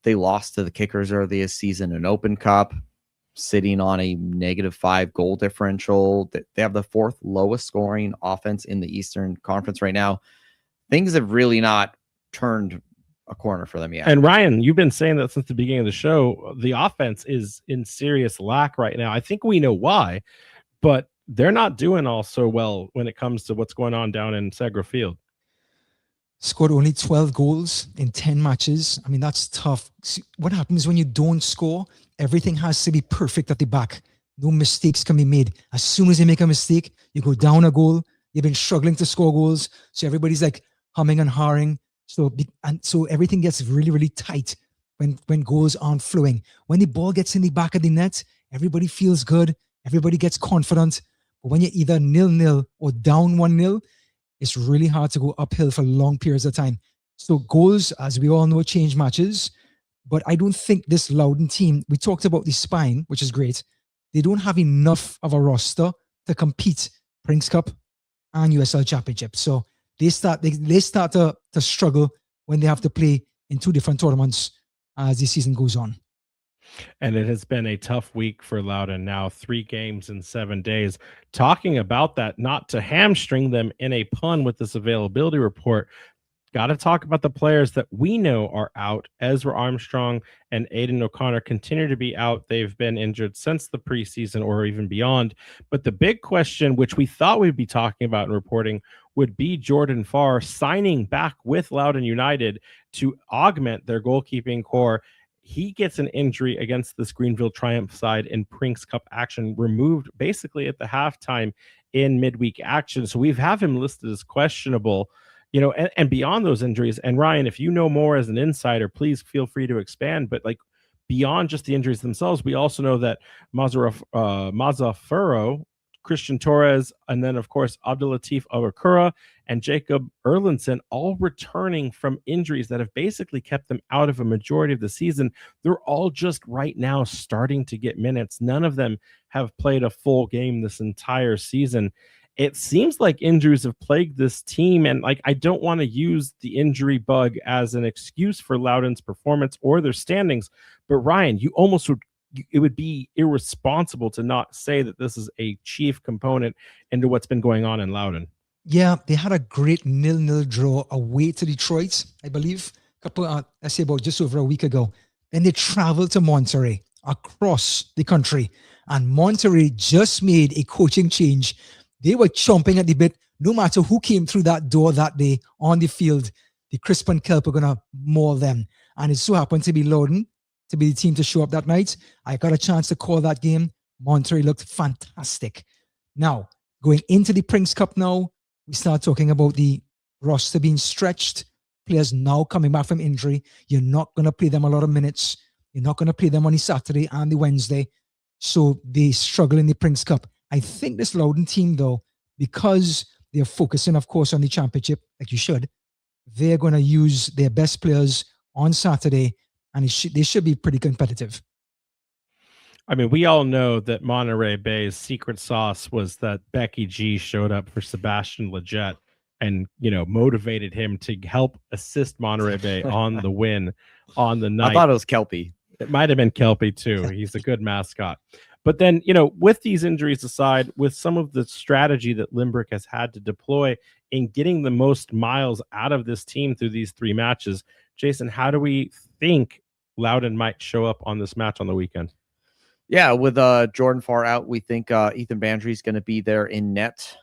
they lost to the Kickers earlier this season in Open Cup, sitting on a -5 goal differential. They have the 4th lowest scoring offense in the Eastern Conference right now. Things have really not turned a corner for them yet. And Ryan, you've been saying that since the beginning of the show. The offense is in serious lack right now. I think we know why, but they're not doing all so well when it comes to what's going on down in Segra Field. Scored only 12 goals in 10 matches. I mean, that's tough. See, what happens when you don't score? Everything has to be perfect at the back. No mistakes can be made. As soon as you make a mistake, you go down a goal. You've been struggling to score goals. So everybody's like humming and hawing. So everything gets really, really tight when goals aren't flowing. When the ball gets in the back of the net, everybody feels good. Everybody gets confident. But when you're either 0-0 or down 1-0, it's really hard to go uphill for long periods of time. So goals, as we all know, change matches. But I don't think this Loudoun team, we talked about the spine, which is great. They don't have enough of a roster to compete Prince Cup and USL Championship. So they start to struggle when they have to play in two different tournaments as the season goes on. And it has been a tough week for Loudoun now, 3 games in 7 days. Talking about that, not to hamstring them in a pun with this availability report, got to talk about the players that we know are out. Ezra Armstrong and Aiden O'Connor continue to be out. They've been injured since the preseason or even beyond. But the big question, which we thought we'd be talking about and reporting, would be Jordan Farr signing back with Loudoun United to augment their goalkeeping core. He gets an injury against this Greenville Triumph side in Prinks Cup action, removed basically at the halftime in midweek action. So we've have him listed as questionable, you know, and beyond those injuries. And Ryan, if you know more as an insider, please feel free to expand. But like beyond just the injuries themselves, we also know that Mazafuro, Christian Torres, and then, of course, Abdulatif Awakura and Jacob Erlinson, all returning from injuries that have basically kept them out of a majority of the season. They're all just right now starting to get minutes. None of them have played a full game this entire season. It seems like injuries have plagued this team, and like I don't want to use the injury bug as an excuse for Loudoun's performance or their standings, but Ryan, you almost would. It would be irresponsible to not say that this is a chief component into what's been going on in Loudoun. Yeah, they had a great 0-0 draw away to Detroit, I believe, I say about just over a week ago. Then they traveled to Monterey across the country, and Monterey just made a coaching change. They were chomping at the bit. No matter who came through that door that day on the field, the Crisp and Kelp are going to maul them. And it so happened to be Loudoun to be the team to show up that night. I got a chance to call that game. Monterey looked fantastic. Now, going into the Prinks Cup now, we start talking about the roster being stretched, players now coming back from injury. You're not going to play them a lot of minutes. You're not going to play them on the Saturday and the Wednesday. So they struggle in the Prinks Cup. I think this Loudoun team, though, because they're focusing, of course, on the championship, like you should, they're going to use their best players on Saturday, and they should be pretty competitive. I mean, we all know that Monterey Bay's secret sauce was that Becky G showed up for Sebastian Leggett and, you know, motivated him to help assist Monterey Bay on the win on the night. I thought it was Kelpie. It might have been Kelpie too. He's a good mascot. But then, you know, with these injuries aside, with some of the strategy that Limbrick has had to deploy in getting the most miles out of this team through these 3 matches, Jason, how do we think Loudoun might show up on this match on the weekend? Yeah, with Jordan Farr out, we think Ethan Bandry is going to be there in net.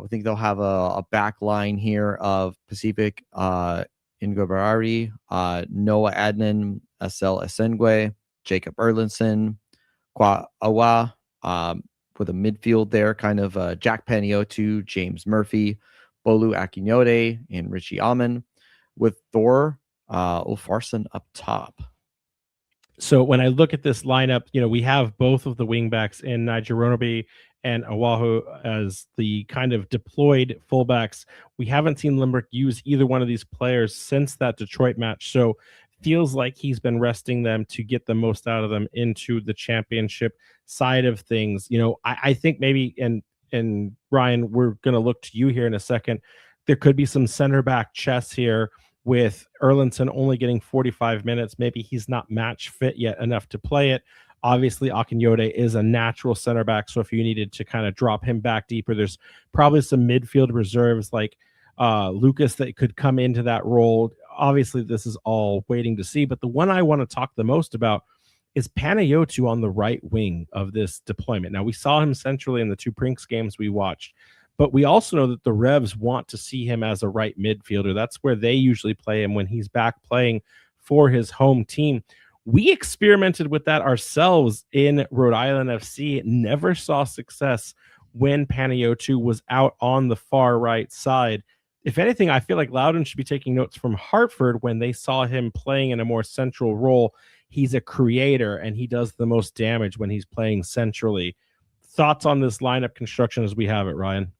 We think they'll have a back line here of Pacific, Ingobarari, Noah Adnan, Asel Esengwe, Jacob Erlinson, Kwa Awa, with a midfield there, kind of Jack Paniotu, James Murphy, Bolu Akinyode, and Richie Alman, with Thor Ulfarsson up top. So when I look at this lineup, you know, we have both of the wingbacks in Nigeronobi and Oahu as the kind of deployed fullbacks. We haven't seen Limbrick use either one of these players since that Detroit match. So feels like he's been resting them to get the most out of them into the championship side of things. You know, I think maybe, and Ryan, we're going to look to you here in a second. There could be some center back chess here with Erlinson only getting 45 minutes. Maybe he's not match fit yet enough to play it. Obviously, Akinyode is a natural center back, so if you needed to kind of drop him back deeper, there's probably some midfield reserves like Lucas that could come into that role. obviously this is all waiting to see, but the one I want to talk the most about is Panayotou on the right wing of this deployment. Now, we saw him centrally in the 2 Prinks games we watched, but we also know that the Revs want to see him as a right midfielder. That's where they usually play him when he's back playing for his home team. We experimented with that ourselves in Rhode Island FC. Never saw success when Panayotou was out on the far right side. If anything, I feel like Loudoun should be taking notes from Hartford when they saw him playing in a more central role. He's a creator, and he does the most damage when he's playing centrally. Thoughts on this lineup construction as we have it, Ryan?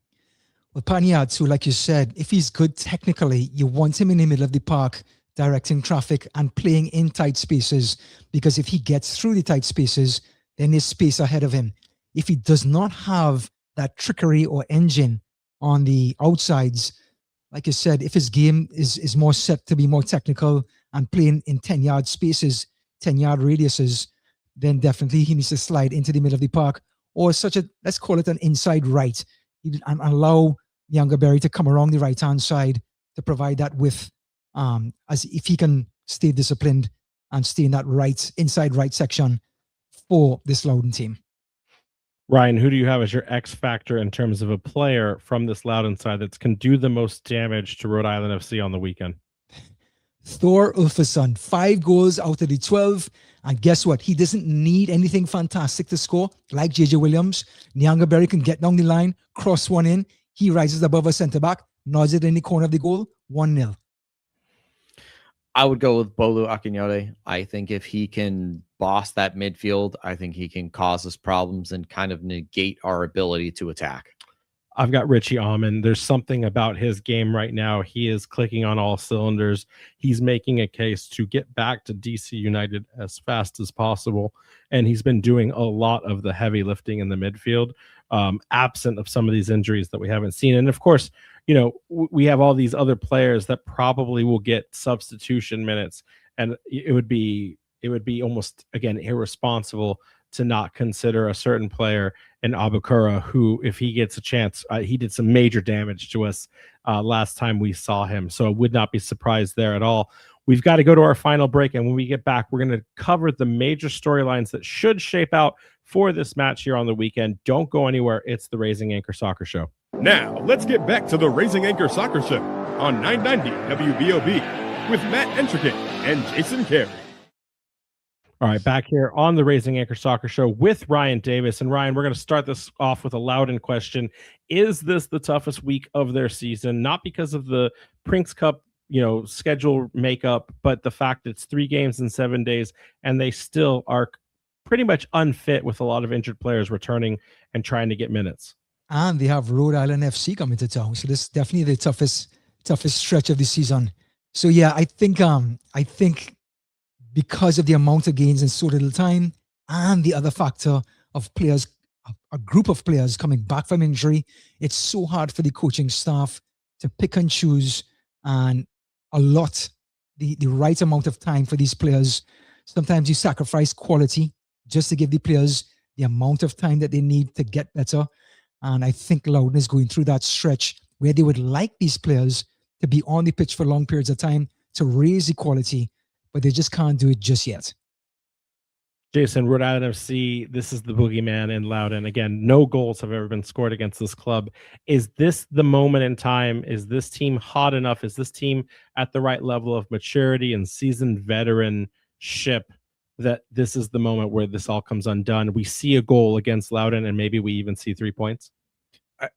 Well, Panayotou, like you said, if he's good technically, you want him in the middle of the park, directing traffic and playing in tight spaces, because if he gets through the tight spaces, then there's space ahead of him. If he does not have that trickery or engine on the outsides, like you said, if his game is more set to be more technical and playing in 10-yard spaces, 10-yard radiuses, then definitely he needs to slide into the middle of the park, or let's call it an inside right, and allow Younger to come around the right-hand side to provide that width, as if he can stay disciplined and stay in that inside right section for this Loudoun team. Ryan, who do you have as your X factor in terms of a player from this Loudoun side that can do the most damage to Rhode Island FC on the weekend? Thor Ulfason, 5 goals out of the 12. And guess what? He doesn't need anything fantastic to score. Like JJ Williams, Nyanga can get down the line, cross one in. He rises above a centre-back, nods it in the corner of the goal, 1-0. I would go with Bolu Akinyote. I think if he can boss that midfield, I think he can cause us problems and kind of negate our ability to attack. I've got Richie Almond. There's something about his game right now. He is clicking on all cylinders. He's making a case to get back to DC United as fast as possible. And he's been doing a lot of the heavy lifting in the midfield, absent of some of these injuries that we haven't seen. And of course, you know, we have all these other players that probably will get substitution minutes. And it would be almost, again, irresponsible to not consider a certain player in Abukura, who, if he gets a chance, he did some major damage to us last time we saw him. So I would not be surprised there at all. We've got to go to our final break, and when we get back, we're going to cover the major storylines that should shape out for this match here on the weekend. Don't go anywhere. It's the Raising Anchor Soccer Show. Now, let's get back to the Raising Anchor Soccer Show on 990 WBOB with Matt Entrickett and Jason Carey. All right, back here on the Raising Anchor Soccer Show with Ryan Davis. And Ryan, we're going to start this off with a Loudoun question. Is this the toughest week of their season? Not because of the Prinks Cup, schedule makeup, but the fact that it's 3 games in 7 days, and they still are pretty much unfit with a lot of injured players returning and trying to get minutes. And they have Rhode Island FC coming to town. So this is definitely the toughest stretch of the season. So yeah, I think because of the amount of gains in so little time, and the other factor of players, a group of players coming back from injury, it's so hard for the coaching staff to pick and choose and allot the right amount of time for these players. Sometimes you sacrifice quality just to give the players the amount of time that they need to get better. And I think Loudoun is going through that stretch where they would like these players to be on the pitch for long periods of time to raise the quality, but they just can't do it just yet. Jason, Rhode Island FC, this is the boogeyman in Loudoun. Again, no goals have ever been scored against this club. Is this the moment in time? Is this team hot enough? Is this team at the right level of maturity and seasoned veteranship that this is the moment where this all comes undone? We see a goal against Loudoun, and maybe we even see 3 points.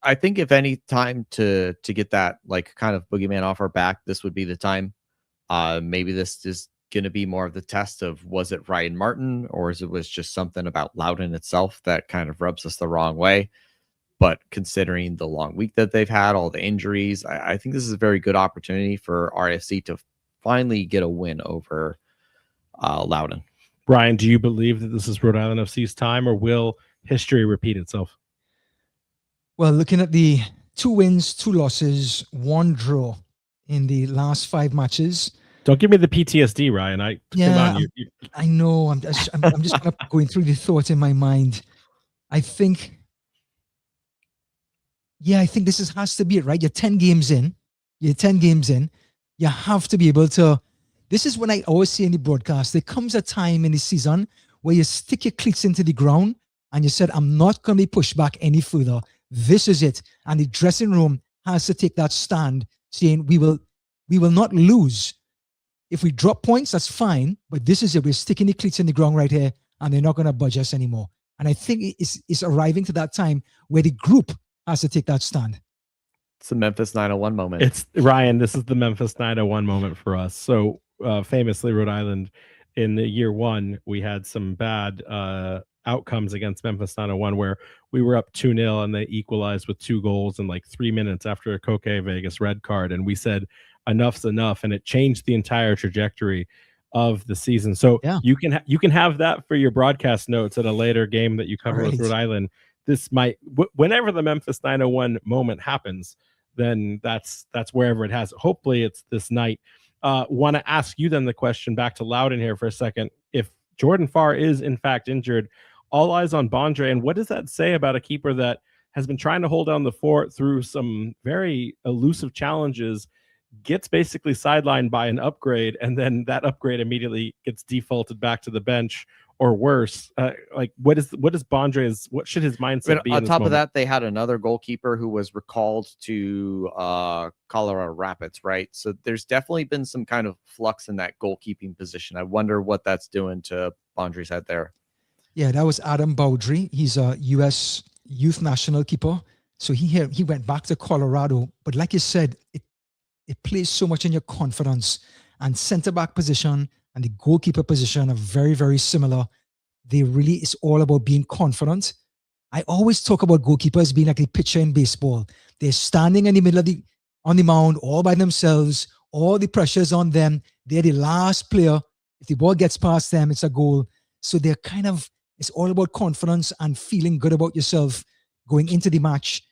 I think if any time to get that kind of boogeyman off our back, this would be the time. Maybe this is going to be more of the test of, was it Ryan Martin, or is it was just something about Loudoun itself that kind of rubs us the wrong way? But considering the long week that they've had, all the injuries, I think this is a very good opportunity for RFC to finally get a win over Loudoun. Brian, do you believe that this is Rhode Island FC's time, or will history repeat itself? Well, looking at the 2 wins, 2 losses, 1 draw in the last 5 matches. Don't give me the PTSD, Ryan. I know. I'm just kind of going through the thought in my mind. I think this has to be it, right? You're 10 games in. You have to be able to. This is when I always say in the broadcast, there comes a time in the season where you stick your cleats into the ground and you said, I'm not going to be pushed back any further. This is it. And the dressing room has to take that stand saying, we will not lose. If we drop points, that's fine. But this is it. We're sticking the cleats in the ground right here and they're not going to budge us anymore. And I think it's arriving to that time where the group has to take that stand. It's the Memphis 901 moment. It's Ryan. This is the Memphis 901 moment for us. So famously, Rhode Island in the year one, we had some bad outcomes against Memphis 901 where we were up 2-0 and they equalized with 2 goals in like 3 minutes after a Coke Vegas red card. And we said, enough's enough. And it changed the entire trajectory of the season. So you can have that for your broadcast notes at a later game that you cover with Rhode Island. This might, whenever the Memphis 901 moment happens, then that's wherever it has. Hopefully it's this night. Want to ask you then the question back to Loudoun here for a second. If Jordan Farr is in fact injured, all eyes on Bondre. And what does that say about a keeper that has been trying to hold down the fort through some very elusive challenges, gets basically sidelined by an upgrade, and then that upgrade immediately gets defaulted back to the bench or worse? What should his mindset be? On top of that, they had another goalkeeper who was recalled to Colorado Rapids, right? So there's definitely been some kind of flux in that goalkeeping position. I wonder what that's doing to Bondre's head there. Yeah, that was Adam Bowdry. He's a U.S. youth national keeper. So he went back to Colorado. But like you said, it plays so much in your confidence. And center-back position and the goalkeeper position are very, very similar. It's all about being confident. I always talk about goalkeepers being like the pitcher in baseball. They're standing in the middle on the mound all by themselves. All the pressure's on them. They're the last player. If the ball gets past them, it's a goal. So it's all about confidence and feeling good about yourself going into the match.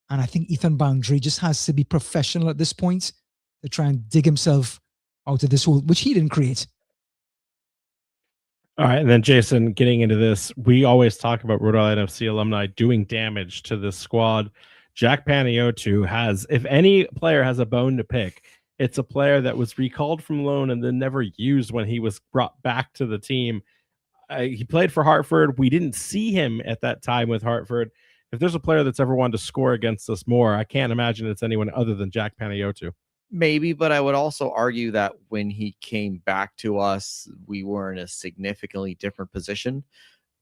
And I think Ethan Bondry just has to be professional at this point to try and dig himself out of this hole, which he didn't create. All right, and then Jason, getting into this, we always talk about Rhode Island FC alumni doing damage to this squad. Jack Panayiotou has, if any player has a bone to pick, it's a player that was recalled from loan and then never used when he was brought back to the team. He played for Hartford. We didn't see him at that time with Hartford. If there's a player that's ever wanted to score against us more, I can't imagine it's anyone other than Jack Panayiotou. Maybe, but I would also argue that when he came back to us, we were in a significantly different position.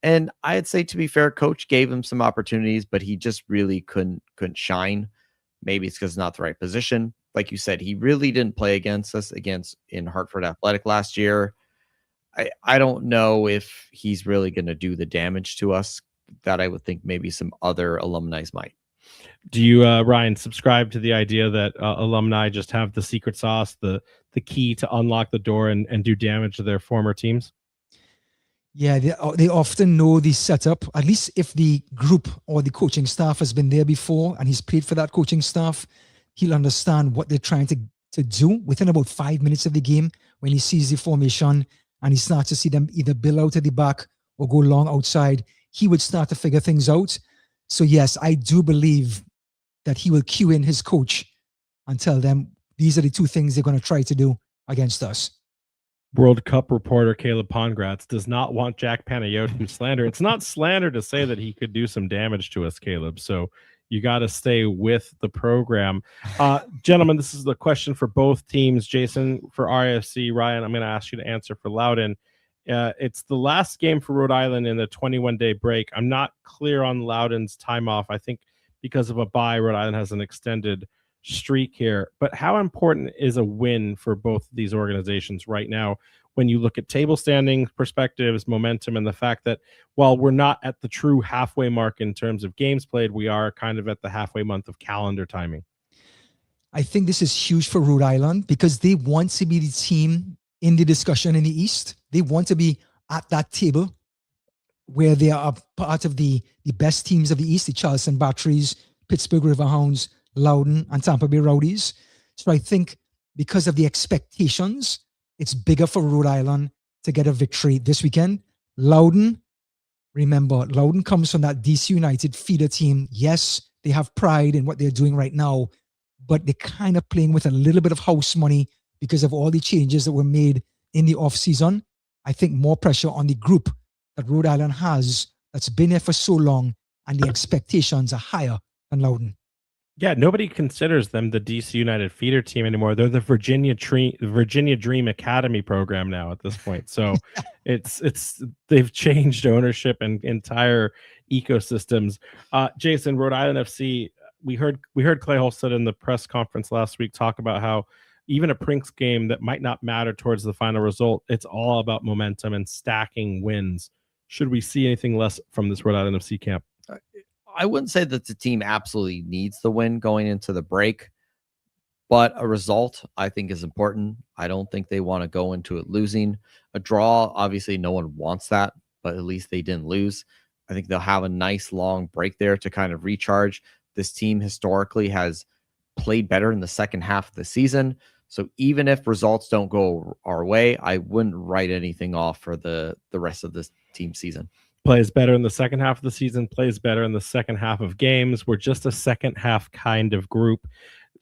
And I'd say, to be fair, coach gave him some opportunities, but he just really couldn't shine. Maybe it's because it's not the right position. Like you said, he really didn't play against us in Hartford Athletic last year. I don't know if he's really going to do the damage to us that I would think maybe some other alumni might. Do you, Ryan, subscribe to the idea that alumni just have the secret sauce, the key to unlock the door and do damage to their former teams? Yeah, they often know the setup. At least if the group or the coaching staff has been there before and he's played for that coaching staff, he'll understand what they're trying to do within about 5 minutes of the game when he sees the formation and he starts to see them either build out at the back or go long outside. He would start to figure things out. So yes, I do believe that he will cue in his coach and tell them these are the 2 things they're going to try to do against us. World Cup reporter Caleb Pongratz does not want Jack Panayiotou slander. It's not slander to say that he could do some damage to us, Caleb. So you got to stay with the program. Gentlemen, this is the question for both teams. Jason, for RFC, Ryan, I'm going to ask you to answer for Loudoun. It's the last game for Rhode Island in the 21-day break. I'm not clear on Loudoun's time off. I think because of a bye, Rhode Island has an extended streak here. But how important is a win for both of these organizations right now when you look at table standing perspectives, momentum, and the fact that while we're not at the true halfway mark in terms of games played, we are kind of at the halfway month of calendar timing? I think this is huge for Rhode Island because they want to be the team in the discussion in the East. They want to be at that table where they are part of the best teams of the East, the Charleston Batteries, Pittsburgh Riverhounds, Loudoun, and Tampa Bay Rowdies. So I think because of the expectations, it's bigger for Rhode Island to get a victory this weekend. Loudoun, remember, Loudoun comes from that DC United feeder team. Yes, they have pride in what they're doing right now, but they're kind of playing with a little bit of house money because of all the changes that were made in the off-season. I think more pressure on the group that Rhode Island has that's been there for so long, and the expectations are higher than Loudoun. Yeah, nobody considers them the DC United feeder team anymore. They're the Virginia Dream Academy program now at this point. So it's they've changed ownership and entire ecosystems. Jason, Rhode Island FC, we heard Clay Holstead in the press conference last week talk about how even a Prinks game that might not matter towards the final result, it's all about momentum and stacking wins. Should we see anything less from this Rhode Island FC camp? I wouldn't say that the team absolutely needs the win going into the break, but a result I think is important. I don't think they want to go into it losing. A draw, obviously no one wants that, but at least they didn't lose. I think they'll have a nice long break there to kind of recharge. This team historically has played better in the second half of the season. So even if results don't go our way, I wouldn't write anything off for the rest of this team season. Plays better in the second half of the season, plays better in the second half of games. We're just a second half kind of group.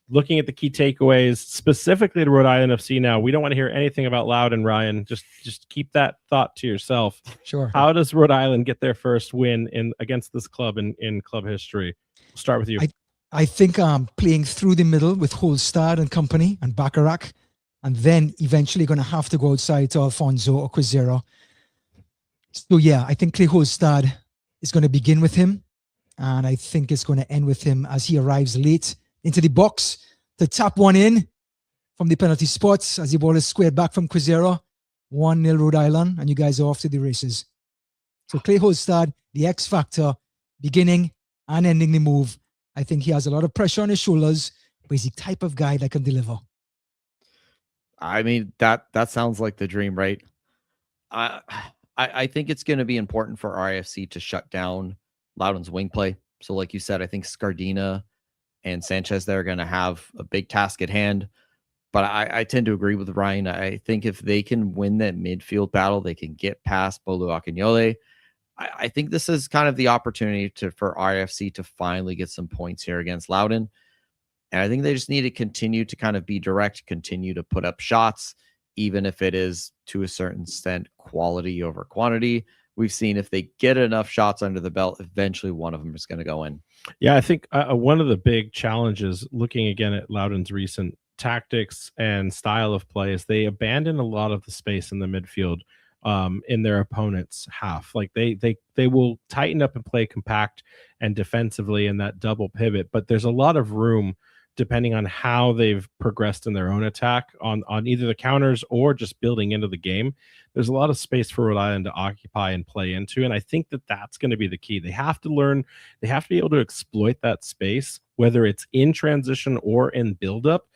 Looking at the key takeaways, specifically to Rhode Island FC now, we don't want to hear anything about Loudoun, Ryan. Just keep that thought to yourself. Sure. How does Rhode Island get their first win against this club in club history? We'll start with you. I think playing through the middle with Holstad and company and Bacharach, and then eventually going to have to go outside to Alfonso or Quizero. So, yeah, I think Clay Holstad is going to begin with him, and I think it's going to end with him as he arrives late into the box to tap one in from the penalty spots as the ball is squared back from Quizero. 1-0 Rhode Island, and you guys are off to the races. So Clay Holstad, the X factor, beginning and ending the move. I think he has a lot of pressure on his shoulders, but he's the type of guy that can deliver. I mean, that sounds like the dream, right? I think it's going to be important for RIFC to shut down Loudoun's wing play. So like you said, I think Scardina and Sanchez, they're going to have a big task at hand. But I tend to agree with Ryan. I think if they can win that midfield battle, they can get past Bolu Akinyole. I think this is kind of the opportunity for RIFC to finally get some points here against Loudoun. And I think they just need to continue to kind of be direct, continue to put up shots, even if it is to a certain extent quality over quantity. We've seen if they get enough shots under the belt, eventually one of them is going to go in. Yeah, I think one of the big challenges looking again at Loudoun's recent tactics and style of play is they abandon a lot of the space in the midfield in their opponent's half. Like they will tighten up and play compact and defensively in that double pivot, but there's a lot of room depending on how they've progressed in their own attack on either the counters or just building into the game. There's a lot of space for Rhode Island to occupy and play into, and I think that that's going to be the key. They have to learn, they have to be able to exploit that space, whether it's in transition or in buildup.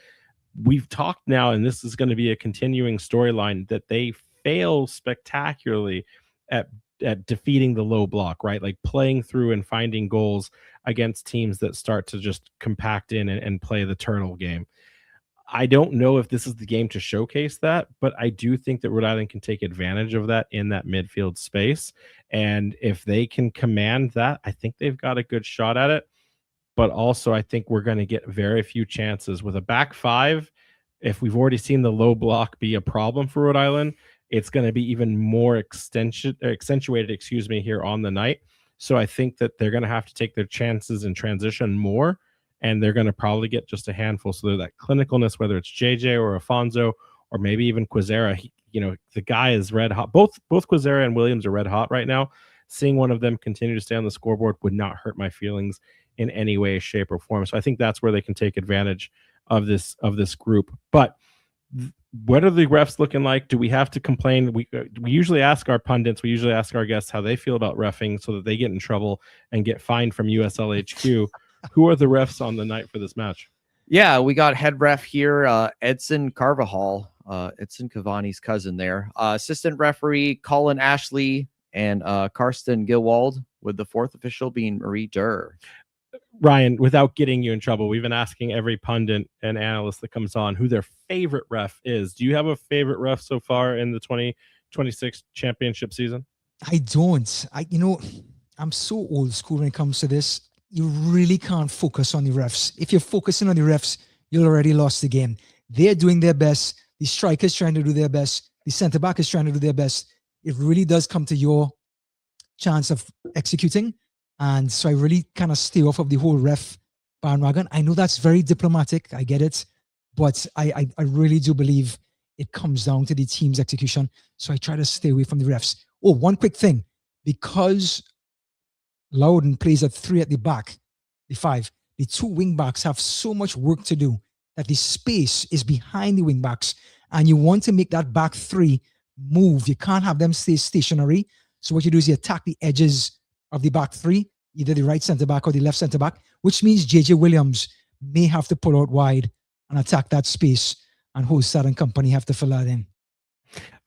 We've talked now, and this is going to be a continuing storyline, that they fail spectacularly at defeating the low block, right? Like playing through and finding goals against teams that start to just compact in and play the turtle game. I don't know if this is the game to showcase that, but I do think that Rhode Island can take advantage of that in that midfield space. And if they can command that, I think they've got a good shot at it. But also, I think we're going to get very few chances with a back five. If we've already seen the low block be a problem for Rhode Island, it's going to be even more accentuated, here on the night. So I think that they're going to have to take their chances in transition more, and they're going to probably get just a handful. So that clinicalness, whether it's JJ or Afonso or maybe even Quizera, the guy is red hot. Both Quizera and Williams are red hot right now. Seeing one of them continue to stay on the scoreboard would not hurt my feelings in any way, shape, or form. So I think that's where they can take advantage of this group. But what are the refs looking like? Do we have to complain? We usually ask our pundits, we usually ask our guests how they feel about reffing so that they get in trouble and get fined from USLHQ. Who are the refs on the night for this match? Yeah, we got head ref here, Edson Carvajal, Edson Cavani's cousin there. Assistant referee Colin Ashley and Karsten Gilwald, with the fourth official being Marie Durr. Ryan, without getting you in trouble, we've been asking every pundit and analyst that comes on who their favorite ref is. Do you have a favorite ref so far in the 2026 championship season? I don't. I'm so old school when it comes to this. You really can't focus on the refs. If you're focusing on the refs, you already lost the game. They're doing their best. The striker's trying to do their best. The centre back is trying to do their best. It really does come to your chance of executing. And so I really kind of stay off of the whole ref bandwagon. I know that's very diplomatic. I get it. But I really do believe it comes down to the team's execution. So I try to stay away from the refs. Oh, one quick thing. Because Loudoun plays at 3 at the back, the 5, the 2 wing backs have so much work to do that the space is behind the wing backs. And you want to make that back 3 move. You can't have them stay stationary. So what you do is you attack the edges of the back 3, either the right centre back or the left centre back, which means JJ Williams may have to pull out wide and attack that space, and Hostad and company have to fill that in.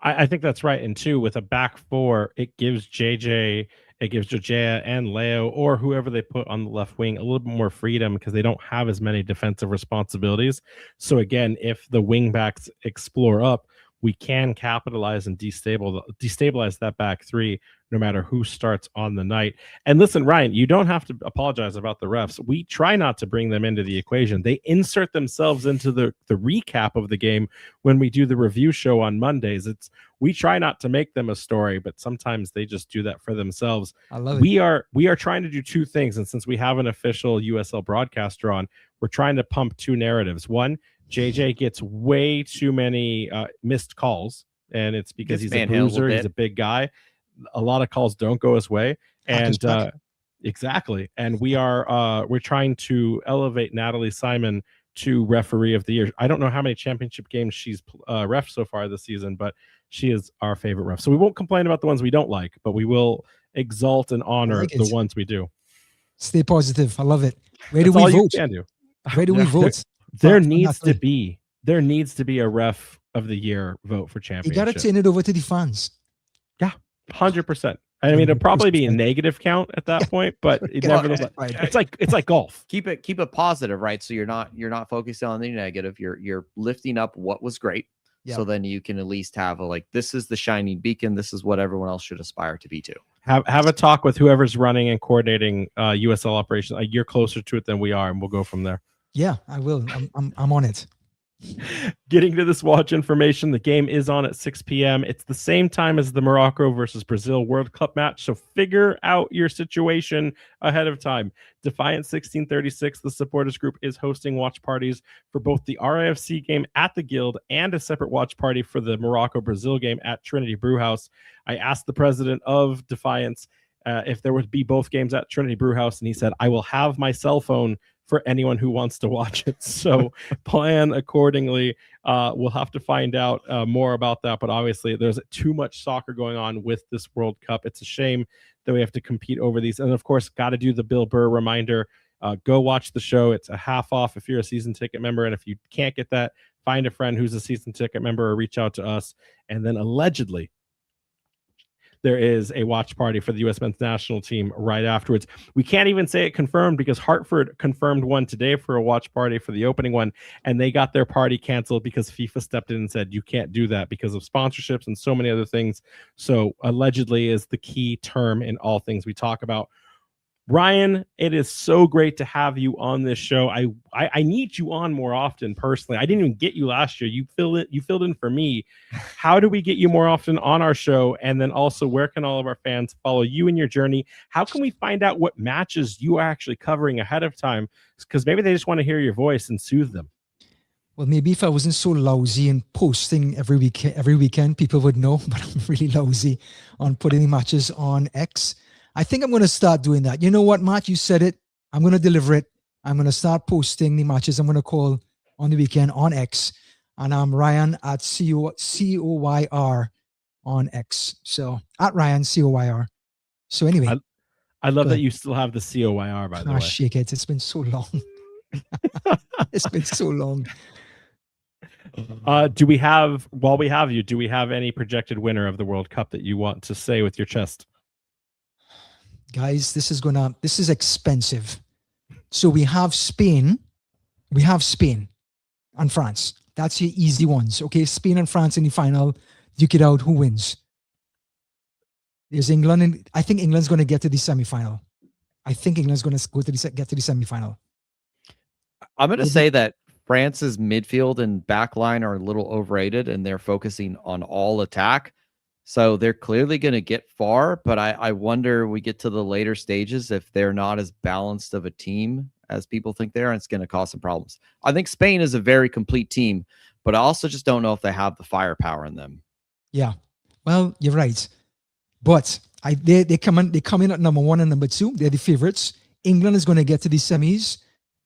I think that's right. And 2, with a back 4, it gives JJ, it gives Jojea and Leo, or whoever they put on the left wing, a little bit more freedom because they don't have as many defensive responsibilities. So again, if the wing backs explore up, we can capitalize and destabilize that back 3 no matter who starts on the night. And listen, Ryan, you don't have to apologize about the refs. We try not to bring them into the equation. They insert themselves into the recap of the game when we do the review show on Mondays. We try not to make them a story, but sometimes they just do that for themselves. I love it. We are trying to do 2 things. And since we have an official USL broadcaster on, we're trying to pump 2 narratives. One, JJ gets way too many missed calls, and it's because he's a bruiser. He's a big guy. A lot of calls don't go his way, and exactly. And we're trying to elevate Natalie Simon to referee of the year. I don't know how many championship games she's ref so far this season, but she is our favorite ref. So we won't complain about the ones we don't like, but we will exalt and honor the ones we do. Stay positive. I love it. Where do we vote? Where do we vote? There needs to be a ref of the year vote for championship. You got to turn it over to the fans. Yeah, 100%. I mean, it'll probably be a negative count at that point, but nevertheless, it's like golf. Keep it positive, right? So you're not focusing on the negative. You're lifting up what was great. Yep. So then you can at least have this is the shining beacon. This is what everyone else should aspire to be too. Have a talk with whoever's running and coordinating USL operations. You're closer to it than we are, and we'll go from there. Yeah, I will. I'm on it. Getting to this watch information, the game is on at 6 p.m. It's the same time as the Morocco versus Brazil World Cup match, so figure out your situation ahead of time. Defiant 1636, the supporters group, is hosting watch parties for both the RIFC game at the Guild and a separate watch party for the Morocco-Brazil game at Trinity Brewhouse. I asked the president of Defiance if there would be both games at Trinity Brewhouse, and he said, I will have my cell phone for anyone who wants to watch it. So plan accordingly. We'll have to find out more about that. But obviously, there's too much soccer going on with this World Cup. It's a shame that we have to compete over these. And of course, got to do the Bill Burr reminder. Go watch the show. It's a half off if you're a season ticket member. And if you can't get that, find a friend who's a season ticket member or reach out to us. And then allegedly, there is a watch party for the U.S. men's national team right afterwards. We can't even say it confirmed because Hartford confirmed one today for a watch party for the opening one, and they got their party canceled because FIFA stepped in and said, you can't do that because of sponsorships and so many other things. So allegedly is the key term in all things we talk about. Ryan, it is so great to have you on this show. I need you on more often personally. I didn't even get you last year. You filled in for me. How do we get you more often on our show? And then also, where can all of our fans follow you in your journey? How can we find out what matches you are actually covering ahead of time? Because maybe they just want to hear your voice and soothe them. Well, maybe if I wasn't so lousy in posting every weekend, people would know, but I'm really lousy on putting the matches on X. I think I'm going to start doing that. You know what, Matt? You said it. I'm going to deliver it. I'm going to start posting the matches I'm going to call on the weekend on X. And I'm Ryan at COYR on X. So at Ryan, COYR. So anyway. I love that you still have the COYR, by the way. Shake it. It's been so long. It's been so long. Do we have any projected winner of the World Cup that you want to say with your chest? Guys, this is expensive. So we have Spain and France. That's your easy ones. Okay, Spain and France in the final. Duke it out. Who wins? There's England, and I think England's going to get to the semifinal. I think England's going to get to the semifinal. I'm going to say that France's midfield and back line are a little overrated, and they're focusing on all attack. So they're clearly going to get far, but I wonder we get to the later stages if they're not as balanced of a team as people think they are, and it's going to cause some problems. I think Spain is a very complete team, but I also just don't know if they have the firepower in them. Yeah, well, you're right, but they come in at number 1 and number 2. They're the favorites. England is going to get to the semis,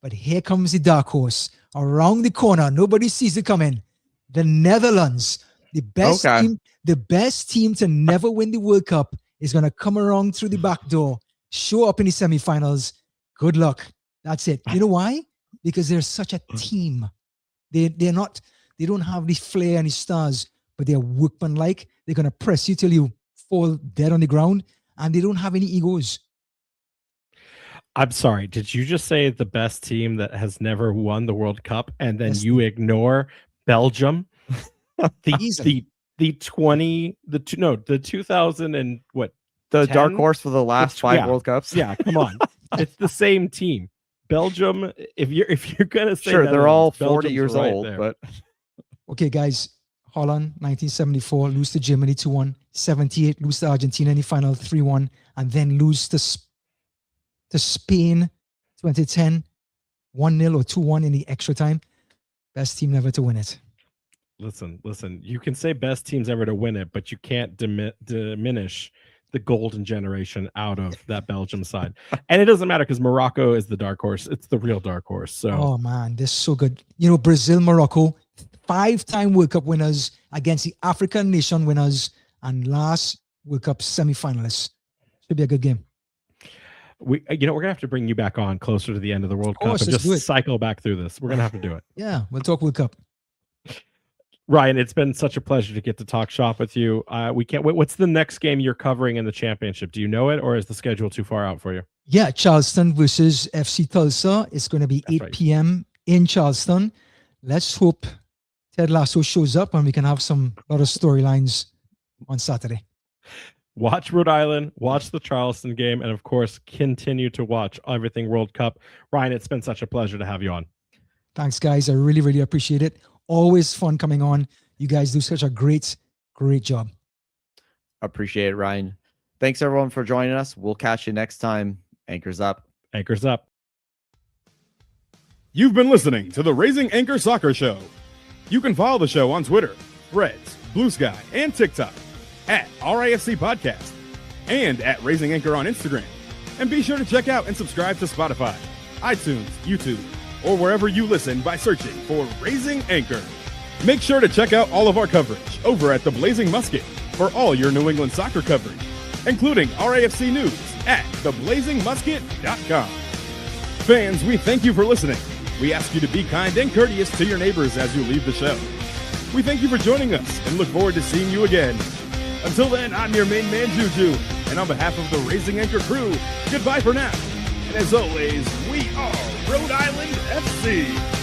but here comes the dark horse around the corner. Nobody sees it coming. The Netherlands, the best team to never win the World Cup, is going to come around through the back door, show up in the semifinals. Good luck. That's it. You know why? Because they're such a team. They don't have the flair and the stars, but they're workmanlike. They're going to press you till you fall dead on the ground, and they don't have any egos. I'm sorry. Did you just say the best team that has never won the World Cup, and then you ignore Belgium? The 2000 and what? The 10? dark horse for the last 5 World Cups. Yeah, come on. It's the same team. Belgium, if you're gonna say sure, they're all 40 Belgium's years right old, there. but Okay, guys. Holland, 1974, lose to Germany 2-1. 78, lose to Argentina in the final 3-1, and then lose to Spain 2010, 1-0 or 2-1 in the extra time. Best team never to win it. Listen. You can say best teams ever to win it, but you can't diminish the golden generation out of that Belgium side. And it doesn't matter because Morocco is the dark horse. It's the real dark horse. So, oh man, they're so good. You know, Brazil, Morocco, 5-time World Cup winners against the African nation winners and last World Cup semifinalists. Should be a good game. we're gonna have to bring you back on closer to the end of the World Cup and let's do it. just cycle back through this. We're gonna have to do it. Yeah, we'll talk World Cup. Ryan, it's been such a pleasure to get to talk shop with you. We can't wait. What's the next game you're covering in the championship? Do you know it, or is the schedule too far out for you? Yeah, Charleston versus FC Tulsa. It's going to be 8 p.m. in Charleston. Let's hope Ted Lasso shows up and we can have a lot of storylines on Saturday. Watch Rhode Island, watch the Charleston game, and of course, continue to watch everything World Cup. Ryan, it's been such a pleasure to have you on. Thanks, guys. I really, really appreciate it. Always fun coming on. You guys do such a great job. Appreciate it, Ryan. Thanks, everyone, for joining us. We'll catch you next time. Anchors up. Anchors up. You've been listening to the Raising Anchor Soccer Show. You can follow the show on Twitter, Threads, Blue Sky, and TikTok at RIFC Podcast and at Raising Anchor on Instagram. And be sure to check out and subscribe to Spotify, iTunes, YouTube, or wherever you listen by searching for Raising Anchor. Make sure to check out all of our coverage over at the Blazing Musket for all your New England soccer coverage, including RAFC news at theblazingmusket.com. Fans, we thank you for listening. We ask you to be kind and courteous to your neighbors as you leave the show. We thank you for joining us and look forward to seeing you again. Until then, I'm your main man, Juju, and on behalf of the Raising Anchor crew, goodbye for now. And as always, we are Rhode Island FC.